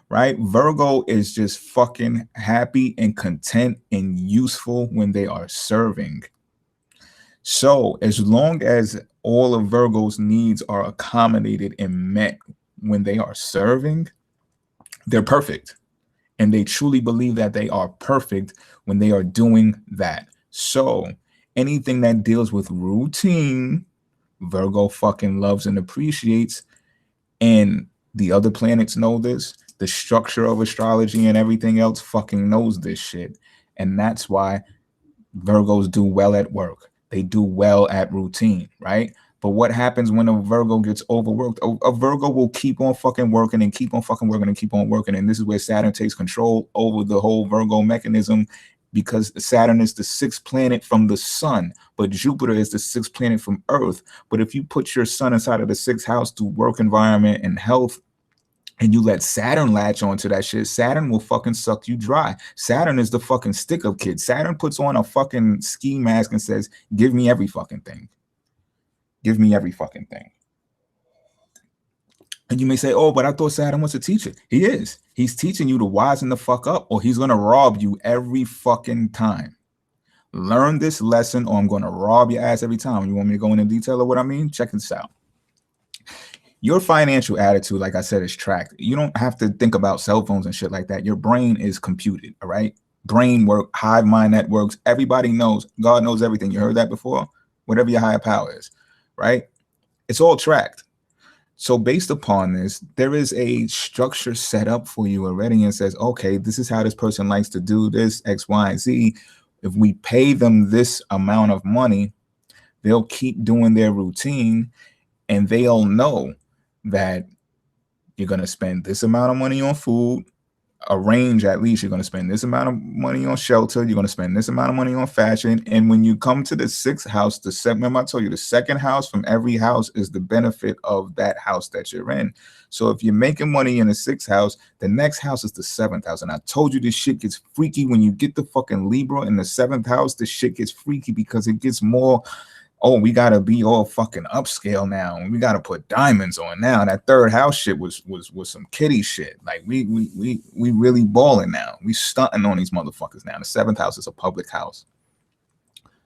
right? Virgo is just fucking happy and content and useful when they are serving. So as long as all of Virgo's needs are accommodated and met when they are serving, they're perfect. And they truly believe that they are perfect when they are doing that. So anything that deals with routine, Virgo fucking loves and appreciates. And the other planets know this. The structure of astrology and everything else fucking knows this shit. And that's why Virgos do well at work. They do well at routine, right? But what happens when a Virgo gets overworked? A Virgo will keep on fucking working and keep on fucking working and keep on working. And this is where Saturn takes control over the whole Virgo mechanism because Saturn is the sixth planet from the sun, but Jupiter is the sixth planet from Earth. But if you put your sun inside of the sixth house to work environment and health, and you let Saturn latch onto that shit, Saturn will fucking suck you dry. Saturn is the fucking stick-up kid. Saturn puts on a fucking ski mask and says, give me every fucking thing. Give me every fucking thing. And you may say, oh, but I thought Saturn was a teacher. He is. He's teaching you to wisen the fuck up or he's going to rob you every fucking time. Learn this lesson or I'm going to rob your ass every time. You want me to go into detail of what I mean? Check this out. Your financial attitude, like I said, is tracked. You don't have to think about cell phones and shit like that. Your brain is computed, all right? Brain work, hive mind networks. Everybody knows. God knows everything. You heard that before? Whatever your higher power is, right? It's all tracked. So based upon this, there is a structure set up for you already and says, okay, this is how this person likes to do this, X, Y, and Z. If we pay them this amount of money, they'll keep doing their routine and they'll know that you're going to spend this amount of money on food, a range at least. You're going to spend this amount of money on shelter. You're going to spend this amount of money on fashion. And when you come to the sixth house, remember I told you the second house from every house is the benefit of that house that you're in. So if you're making money in the sixth house, the next house is the seventh house. And I told you this shit gets freaky when you get the fucking Libra in the seventh house. This shit gets freaky because it gets more. Oh, we gotta be all fucking upscale now. We gotta put diamonds on now. That third house shit was some kitty shit. Like we really balling now. We stunting on these motherfuckers now. The seventh house is a public house.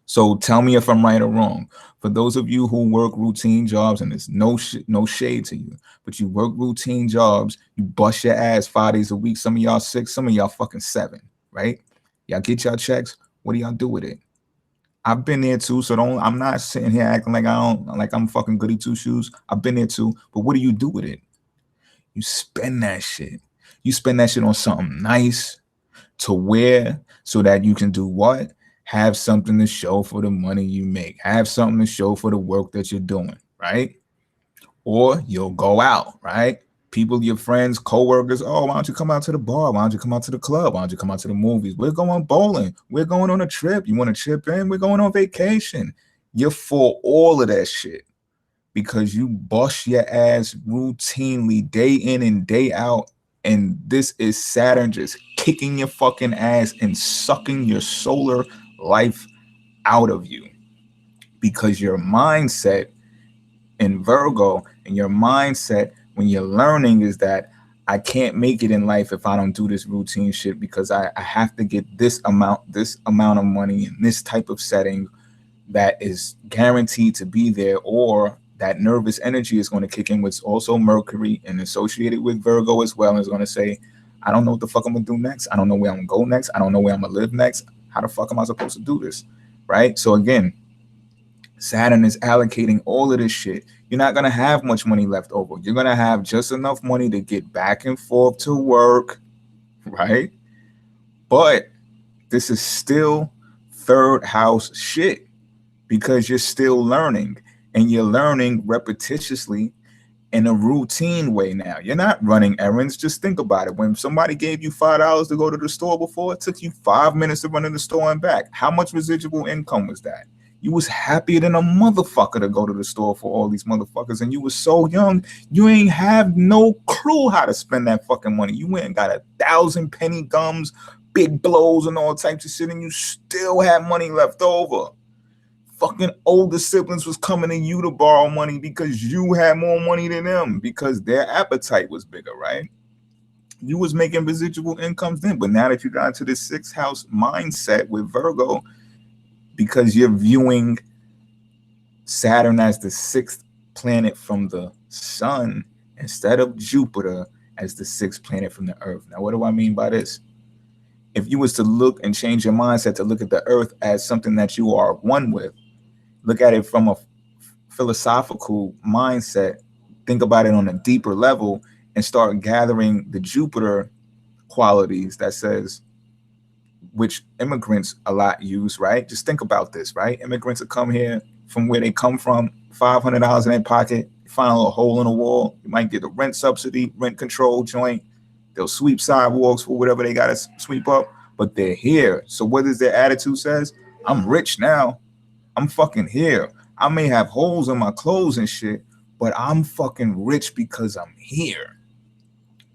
So tell me if I'm right or wrong. For those of you who work routine jobs, and there's no shade to you, but you work routine jobs, you bust your ass 5 days a week. Some of y'all 6, some of y'all fucking 7, right? Y'all get y'all checks. What do y'all do with it? I've been there too, so I'm not sitting here acting like I'm fucking goody two shoes. I've been there too, but what do you do with it? You spend that shit. You spend that shit on something nice to wear so that you can do what? Have something to show for the money you make. Have something to show for the work that you're doing, right? Or you'll go out, right? People, your friends, co-workers, oh, why don't you come out to the bar? Why don't you come out to the club? Why don't you come out to the movies? We're going bowling. We're going on a trip. You want to chip in? We're going on vacation. You're for all of that shit. because you bust your ass routinely day in and day out. And this is Saturn just kicking your fucking ass and sucking your solar life out of you, because your mindset in Virgo and your mindset when you're learning is that I can't make it in life if I don't do this routine shit, because I have to get this amount of money in this type of setting that is guaranteed to be there, or that nervous energy is going to kick in, with also Mercury and associated with Virgo as well, and is going to say, I don't know what the fuck I'm gonna do next. I don't know where I'm gonna go next. I don't know where I'm gonna live next. How the fuck am I supposed to do this? Right? So again, Saturn is allocating all of this shit. You're not going to have much money left over. You're going to have just enough money to get back and forth to work, right? But this is still third house shit, because you're still learning, and you're learning repetitiously in a routine way now. You're not running errands. Just think about it. When somebody gave you $5 to go to the store before, it took you 5 minutes to run to the store and back. How much residual income was that? You was happier than a motherfucker to go to the store for all these motherfuckers, and you was so young, you ain't have no clue how to spend that fucking money. You went and got 1,000 penny gums, big blows, and all types of shit, and you still had money left over. Fucking older siblings was coming to you to borrow money because you had more money than them, because their appetite was bigger, right? You was making residual incomes then, but now that you got into the sixth house mindset with Virgo, because you're viewing Saturn as the sixth planet from the sun instead of Jupiter as the sixth planet from the earth. Now, what do I mean by this? If you was to look and change your mindset to look at the earth as something that you are one with, look at it from a philosophical mindset, think about it on a deeper level, and start gathering the Jupiter qualities that says, which immigrants a lot use, right? Just think about this, right? Immigrants will come here from where they come from, $500 in their pocket, find a little hole in the wall. You might get a rent subsidy, rent control joint. They'll sweep sidewalks for whatever they got to sweep up, but they're here. So what is their attitude says? I'm rich now. I'm fucking here. I may have holes in my clothes and shit, but I'm fucking rich because I'm here.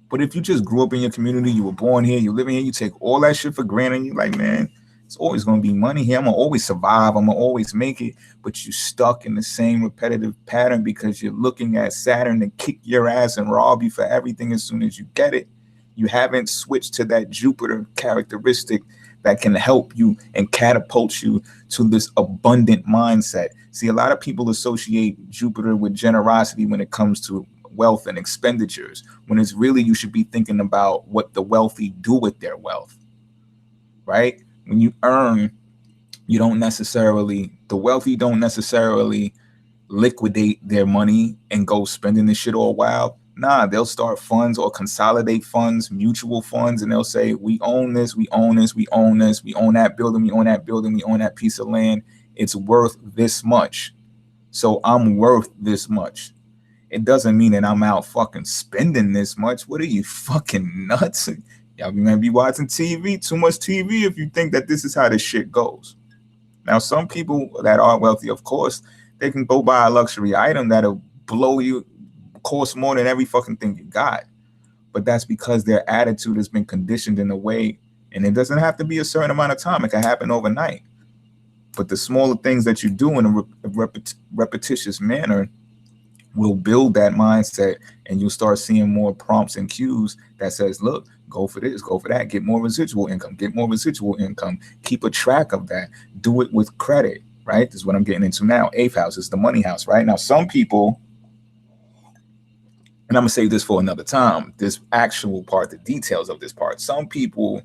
But if you just grew up in your community, you were born here, you're living here, you take all that shit for granted, you're like, man, it's always going to be money here. I'm going to always survive. I'm going to always make it. But you're stuck in the same repetitive pattern because you're looking at Saturn to kick your ass and rob you for everything as soon as you get it. You haven't switched to that Jupiter characteristic that can help you and catapult you to this abundant mindset. See, a lot of people associate Jupiter with generosity when it comes to wealth and expenditures, when it's really you should be thinking about what the wealthy do with their wealth, right? When you earn, you don't necessarily, the wealthy don't necessarily liquidate their money and go spending this shit all wild. Nah, they'll start funds or consolidate funds, mutual funds, and they'll say, we own this, we own this, we own this, we own that building, we own that building, we own that piece of land. It's worth this much. So I'm worth this much. It doesn't mean that I'm out fucking spending this much. What are you, fucking nuts? Y'all might be watching TV, too much TV, if you think that this is how this shit goes. Now, some people that are wealthy, of course, they can go buy a luxury item that'll blow you, cost more than every fucking thing you got. But that's because their attitude has been conditioned in a way, and it doesn't have to be a certain amount of time. It can happen overnight. But the smaller things that you do in a repetitious manner will build that mindset, and you'll start seeing more prompts and cues that says, look, go for this, go for that, get more residual income, keep a track of that, do it with credit, right? This is what I'm getting into now. Eighth house is the money house, right? Now, some people, and I'm gonna save this for another time, this actual part, the details of this part. Some people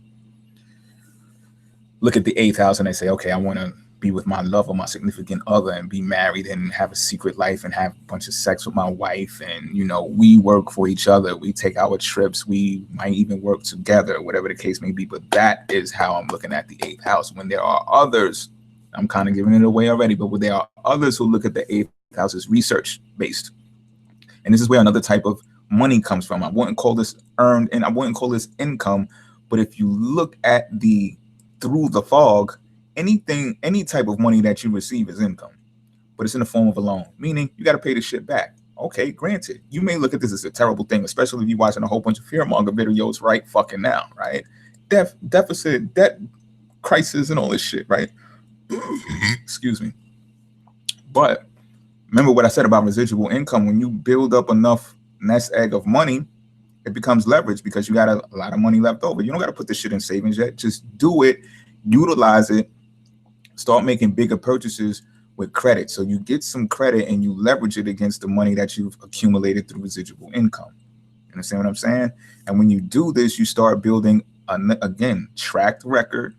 look at the eighth house and they say, okay, I want to be with my love or my significant other and be married and have a secret life and have a bunch of sex with my wife. And, you know, we work for each other. We take our trips. We might even work together, whatever the case may be. But that is how I'm looking at the eighth house. When there are others, I'm kind of giving it away already, but when there are others who look at the eighth house as research based. And this is where another type of money comes from. I wouldn't call this earned and I wouldn't call this income. But if you look at through the fog, any type of money that you receive is income. but it's in the form of a loan, meaning you got to pay the shit back. Okay, granted, you may look at this as a terrible thing, especially if you're watching a whole bunch of fearmonger videos right fucking now, right? Deficit, debt crisis, and all this shit, right? Excuse me. But remember what I said about residual income. When you build up enough nest egg of money, it becomes leverage because you got a lot of money left over. You don't got to put this shit in savings yet. Just do it, utilize it, start making bigger purchases with credit. So you get some credit and you leverage it against the money that you've accumulated through residual income. You understand what I'm saying? And when you do this, you start building, again, tracked record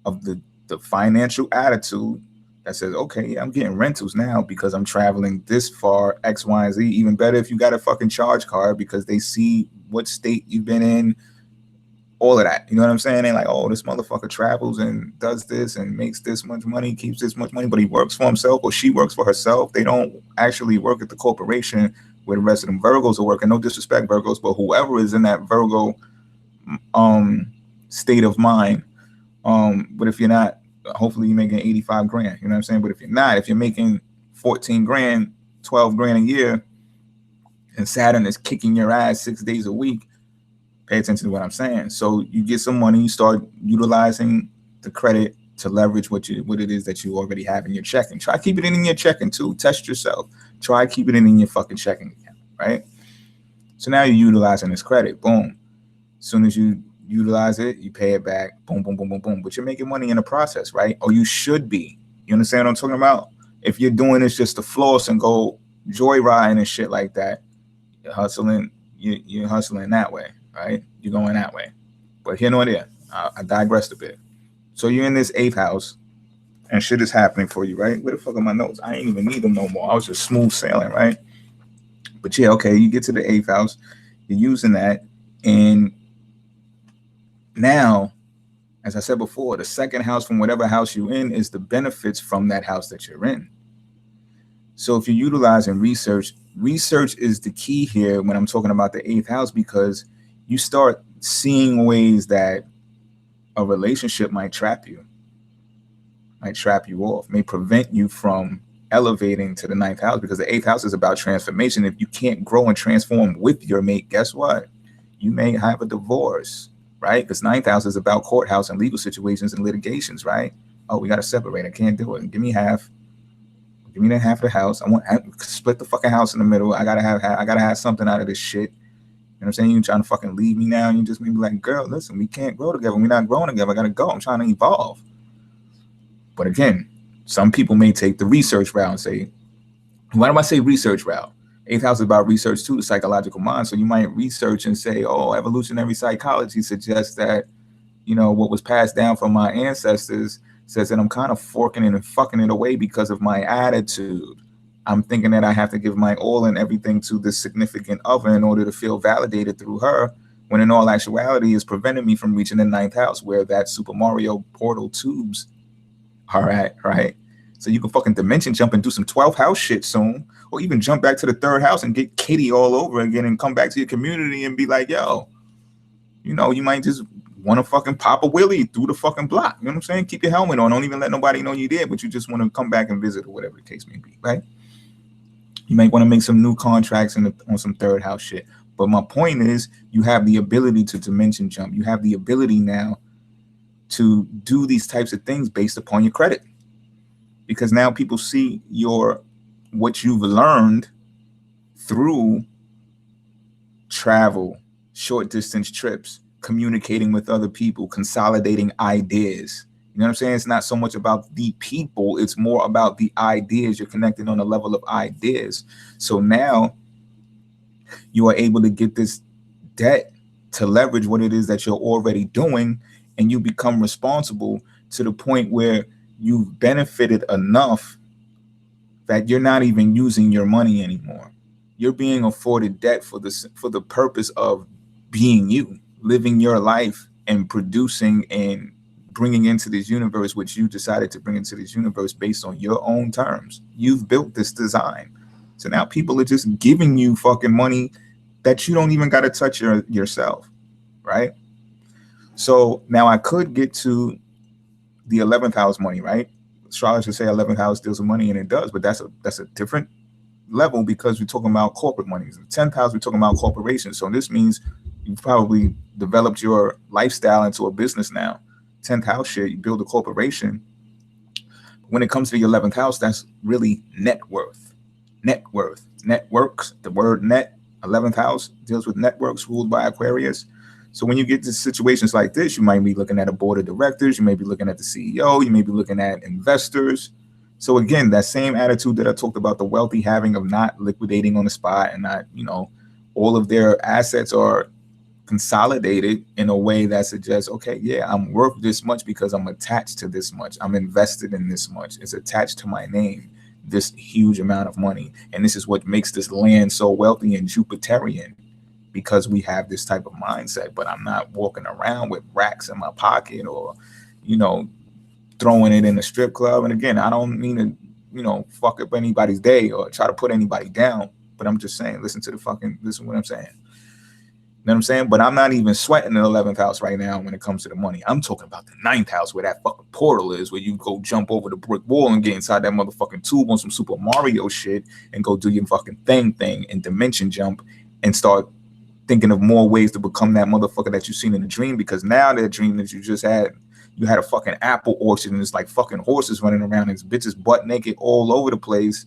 of the financial attitude that says, okay, yeah, I'm getting rentals now because I'm traveling this far, X, Y, and Z. Even better if you got a fucking charge card because they see what state you've been in, all of that. You know what I'm saying? They're like, oh, this motherfucker travels and does this and makes this much money, keeps this much money, but he works for himself or she works for herself. They don't actually work at the corporation where the rest of them Virgos are working. No disrespect, Virgos, but whoever is in that Virgo state of mind. But if you're not, hopefully you're making 85 grand. You know what I'm saying? But if you're not, if you're making 14 grand, 12 grand a year, and Saturn is kicking your ass 6 days a week, pay attention to what I'm saying. So you get some money, you start utilizing the credit to leverage what it is that you already have in your checking. Try keep it in your checking too. Test yourself. Try keep it in your fucking checking account, right? So now you're utilizing this credit. Boom. As soon as you utilize it, you pay it back. Boom, boom, boom, boom, boom. But you're making money in the process, right? Or you should be. You understand what I'm talking about? If you're doing this just to floss and go joyriding and shit like that, you're hustling that way, right? You're going that way. But here nor there. I digressed a bit. So you're in this 8th house and shit is happening for you, right? Where the fuck are my notes? I ain't even need them no more. I was just smooth sailing, right? But yeah, okay, you get to the 8th house, you're using that, and now, as I said before, the 2nd house from whatever house you're in is the benefits from that house that you're in. So if you're utilizing research is the key here when I'm talking about the 8th house, because you start seeing ways that a relationship might trap you off, may prevent you from elevating to the 9th house, because the 8th house is about transformation. If you can't grow and transform with your mate, guess what? You may have a divorce, right? Because 9th house is about courthouse and legal situations and litigations, right? Oh, we got to separate. I can't do it. Give me half. Give me that half of the house. I want split the fucking house in the middle. I gotta have something out of this shit. You know what I'm saying? You trying to fucking leave me now? You just may be like, girl, listen, we can't grow together. We're not growing together. I gotta go. I'm trying to evolve. But again, some people may take the research route and say, why do I say research route? 8th house is about research too, the psychological mind. So you might research and say, oh, evolutionary psychology suggests that, you know, what was passed down from my ancestors says that I'm kind of forking it and fucking it away because of my attitude. I'm thinking that I have to give my all and everything to this significant other in order to feel validated through her, when in all actuality is preventing me from reaching the 9th house where that Super Mario portal tubes are at, right? So you can fucking dimension jump and do some 12th house shit soon, or even jump back to the 3rd house and get Kitty all over again and come back to your community and be like, yo, you know, you might just want to fucking pop a wheelie through the fucking block. You know what I'm saying? Keep your helmet on. Don't even let nobody know you did, but you just want to come back and visit or whatever the case may be, right? You might want to make some new contracts on some 3rd house shit. But my point is, you have the ability to dimension jump. You have the ability now to do these types of things based upon your credit. Because now people see what you've learned through travel, short distance trips, communicating with other people, consolidating ideas. You know what I'm saying? It's not so much about the people, it's more about the ideas. You're connected on a level of ideas. So now you are able to get this debt to leverage what it is that you're already doing, and you become responsible to the point where you've benefited enough that you're not even using your money anymore. You're being afforded debt for the purpose of being you, living your life and producing and bringing into this universe what you decided to bring into this universe based on your own terms. You've built this design. So now people are just giving you fucking money that you don't even got to touch yourself, right? So now I could get to the 11th house money, right? astrologers say 11th house deals with money, and it does, but that's a different level because we're talking about corporate money. The 10th house, we're talking about corporations. So this means you probably developed your lifestyle into a business now. 10th house shit, you build a corporation. When it comes to the 11th house, that's really net worth. Net worth. Networks, the word net, 11th house deals with networks ruled by Aquarius. So when you get to situations like this, you might be looking at a board of directors, you may be looking at the CEO, you may be looking at investors. So again, that same attitude that I talked about the wealthy having of not liquidating on the spot and not, all of their assets are consolidated in a way that suggests, okay, yeah, I'm worth this much because I'm attached to this much. I'm invested in this much. It's attached to my name, this huge amount of money. And this is what makes this land so wealthy and Jupiterian, because we have this type of mindset. But I'm not walking around with racks in my pocket or, throwing it in the strip club. And again, I don't mean to, fuck up anybody's day or try to put anybody down, but I'm just saying, listen to what I'm saying. You know what I'm saying? But I'm not even sweating the 11th house right now when it comes to the money. I'm talking about the 9th house where that fucking portal is, where you go jump over the brick wall and get inside that motherfucking tube on some Super Mario shit and go do your fucking thing and dimension jump and start thinking of more ways to become that motherfucker that you've seen in the dream. Because now that dream that you just had, you had a fucking apple orchard and it's like fucking horses running around and it's bitches butt naked all over the place.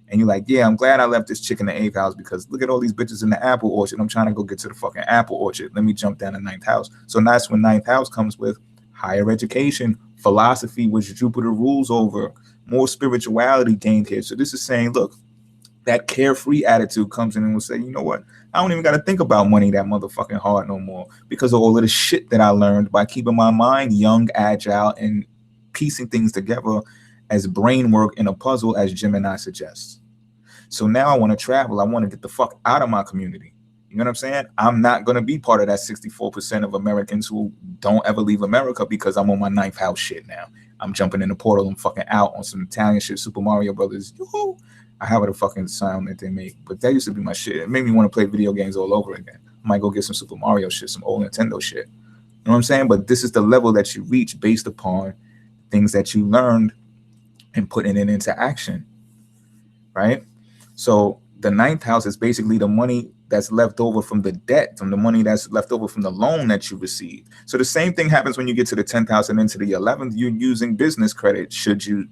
And you're like, yeah, I'm glad I left this chick in the 8th house because look at all these bitches in the apple orchard. I'm trying to go get to the fucking apple orchard. Let me jump down the 9th house. So that's when 9th house comes with higher education, philosophy, which Jupiter rules over, more spirituality gained here. So this is saying, look, that carefree attitude comes in and will say, you know what? I don't even got to think about money that motherfucking hard no more because of all of the shit that I learned by keeping my mind young, agile, and piecing things together as brain work in a puzzle, as Gemini suggests. So now I want to travel. I want to get the fuck out of my community. You know what I'm saying? I'm not going to be part of that 64% of Americans who don't ever leave America because I'm on my 9th house shit now. I'm jumping in the portal and fucking out on some Italian shit, Super Mario Brothers. Yoo-hoo. I have the fucking sound that they make, but that used to be my shit. It made me want to play video games all over again. I might go get some Super Mario shit, some old Nintendo shit. You know what I'm saying? But this is the level that you reach based upon things that you learned and putting it into action, right? So the 9th house is basically the money that's left over from the debt, from the money that's left over from the loan that you received. So the same thing happens when you get to the 10th house and into the 11th. You're using business credit should you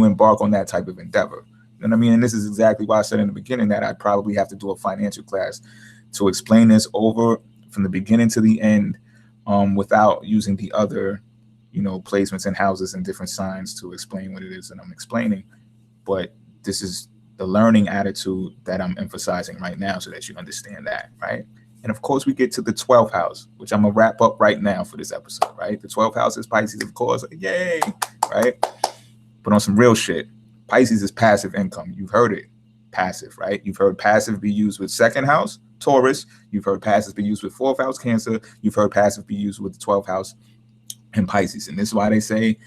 embark on that type of endeavor. You know what I mean? And this is exactly why I said in the beginning that I'd probably have to do a financial class to explain this over from the beginning to the end, without using the other, placements and houses and different signs to explain what it is that I'm explaining. But this is the learning attitude that I'm emphasizing right now so that you understand that, right? And of course, we get to the 12th house, which I'm going to wrap up right now for this episode, right? The 12th house is Pisces, of course. Yay, right? But on some real shit, Pisces is passive income. You've heard it, passive, right? You've heard passive be used with 2nd house, Taurus. You've heard passive be used with 4th house, Cancer. You've heard passive be used with the 12th house and Pisces. And this is why they say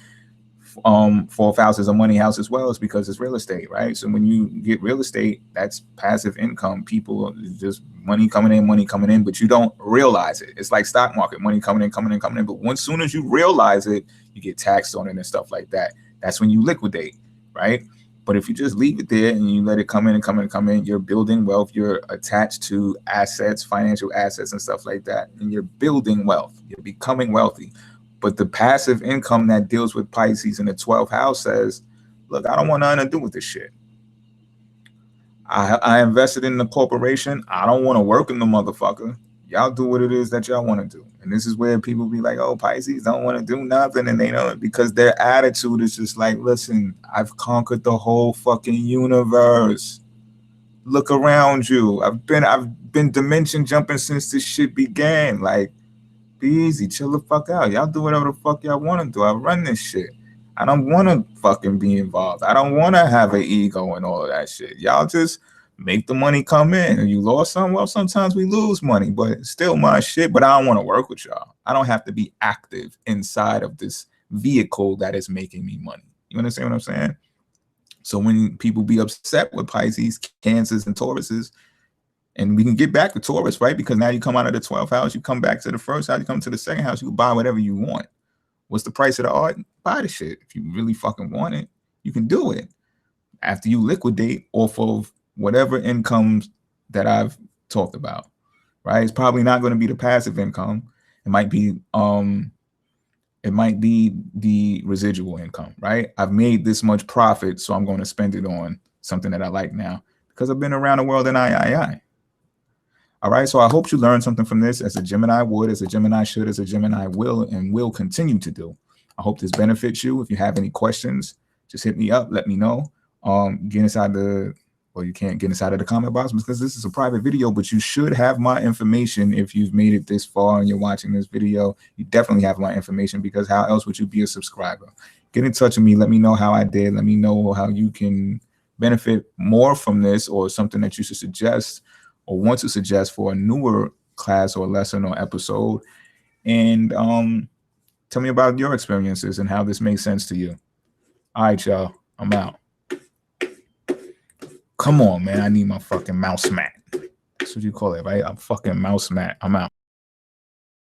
4th house is a money house as well, is because it's real estate, right? So when you get real estate, that's passive income. People just money coming in, but you don't realize it. It's like stock market, money coming in. But once soon as you realize it, you get taxed on it and stuff like that. That's when you liquidate, right? But if you just leave it there and you let it come in, you're building wealth. You're attached to assets, financial assets and stuff like that. And you're building wealth. You're becoming wealthy. But the passive income that deals with Pisces in the 12th house says, look, I don't want nothing to do with this shit. I invested in the corporation. I don't want to work in the motherfucker. Y'all do what it is that y'all want to do. And this is where people be like, oh, Pisces don't want to do nothing. And they don't, because their attitude is just like, listen, I've conquered the whole fucking universe. Look around you. I've been dimension jumping since this shit began. Like, be easy, chill the fuck out. Y'all do whatever the fuck y'all want to do. I run this shit. I don't want to fucking be involved. I don't want to have an ego and all of that shit. Y'all just make the money come in. And you lost some, well, sometimes we lose money, but it's still my shit. But I don't want to work with y'all. I don't have to be active inside of this vehicle that is making me money. You understand what I'm saying? So when people be upset with Pisces, Cancers, and Tauruses, and we can get back to Taurus, right? Because now you come out of the 12th house, you come back to the 1st house, you come to the 2nd house, you can buy whatever you want. What's the price of the art? Buy the shit. If you really fucking want it, you can do it after you liquidate off of whatever incomes that I've talked about, right? It's probably not going to be the passive income. It might be the residual income, right? I've made this much profit, so I'm going to spend it on something that I like now because I've been around the world in I. All right, so I hope you learned something from this, as a Gemini would, as a Gemini should, as a Gemini will, and will continue to do. I hope this benefits you. If you have any questions, just hit me up, let me know. Get inside the, well, you can't get inside of the comment box because this is a private video, but you should have my information. If you've made it this far and you're watching this video, you definitely have my information, because how else would you be a subscriber? Get in touch with me. Let me know how I did. Let me know how you can benefit more from this, or something that you should suggest or want to suggest for a newer class or lesson or episode. And tell me about your experiences and how this makes sense to you. All right, y'all, I'm out. Come on, man. I need my fucking mouse mat. That's what you call it, right? I'm fucking mouse mat. I'm out.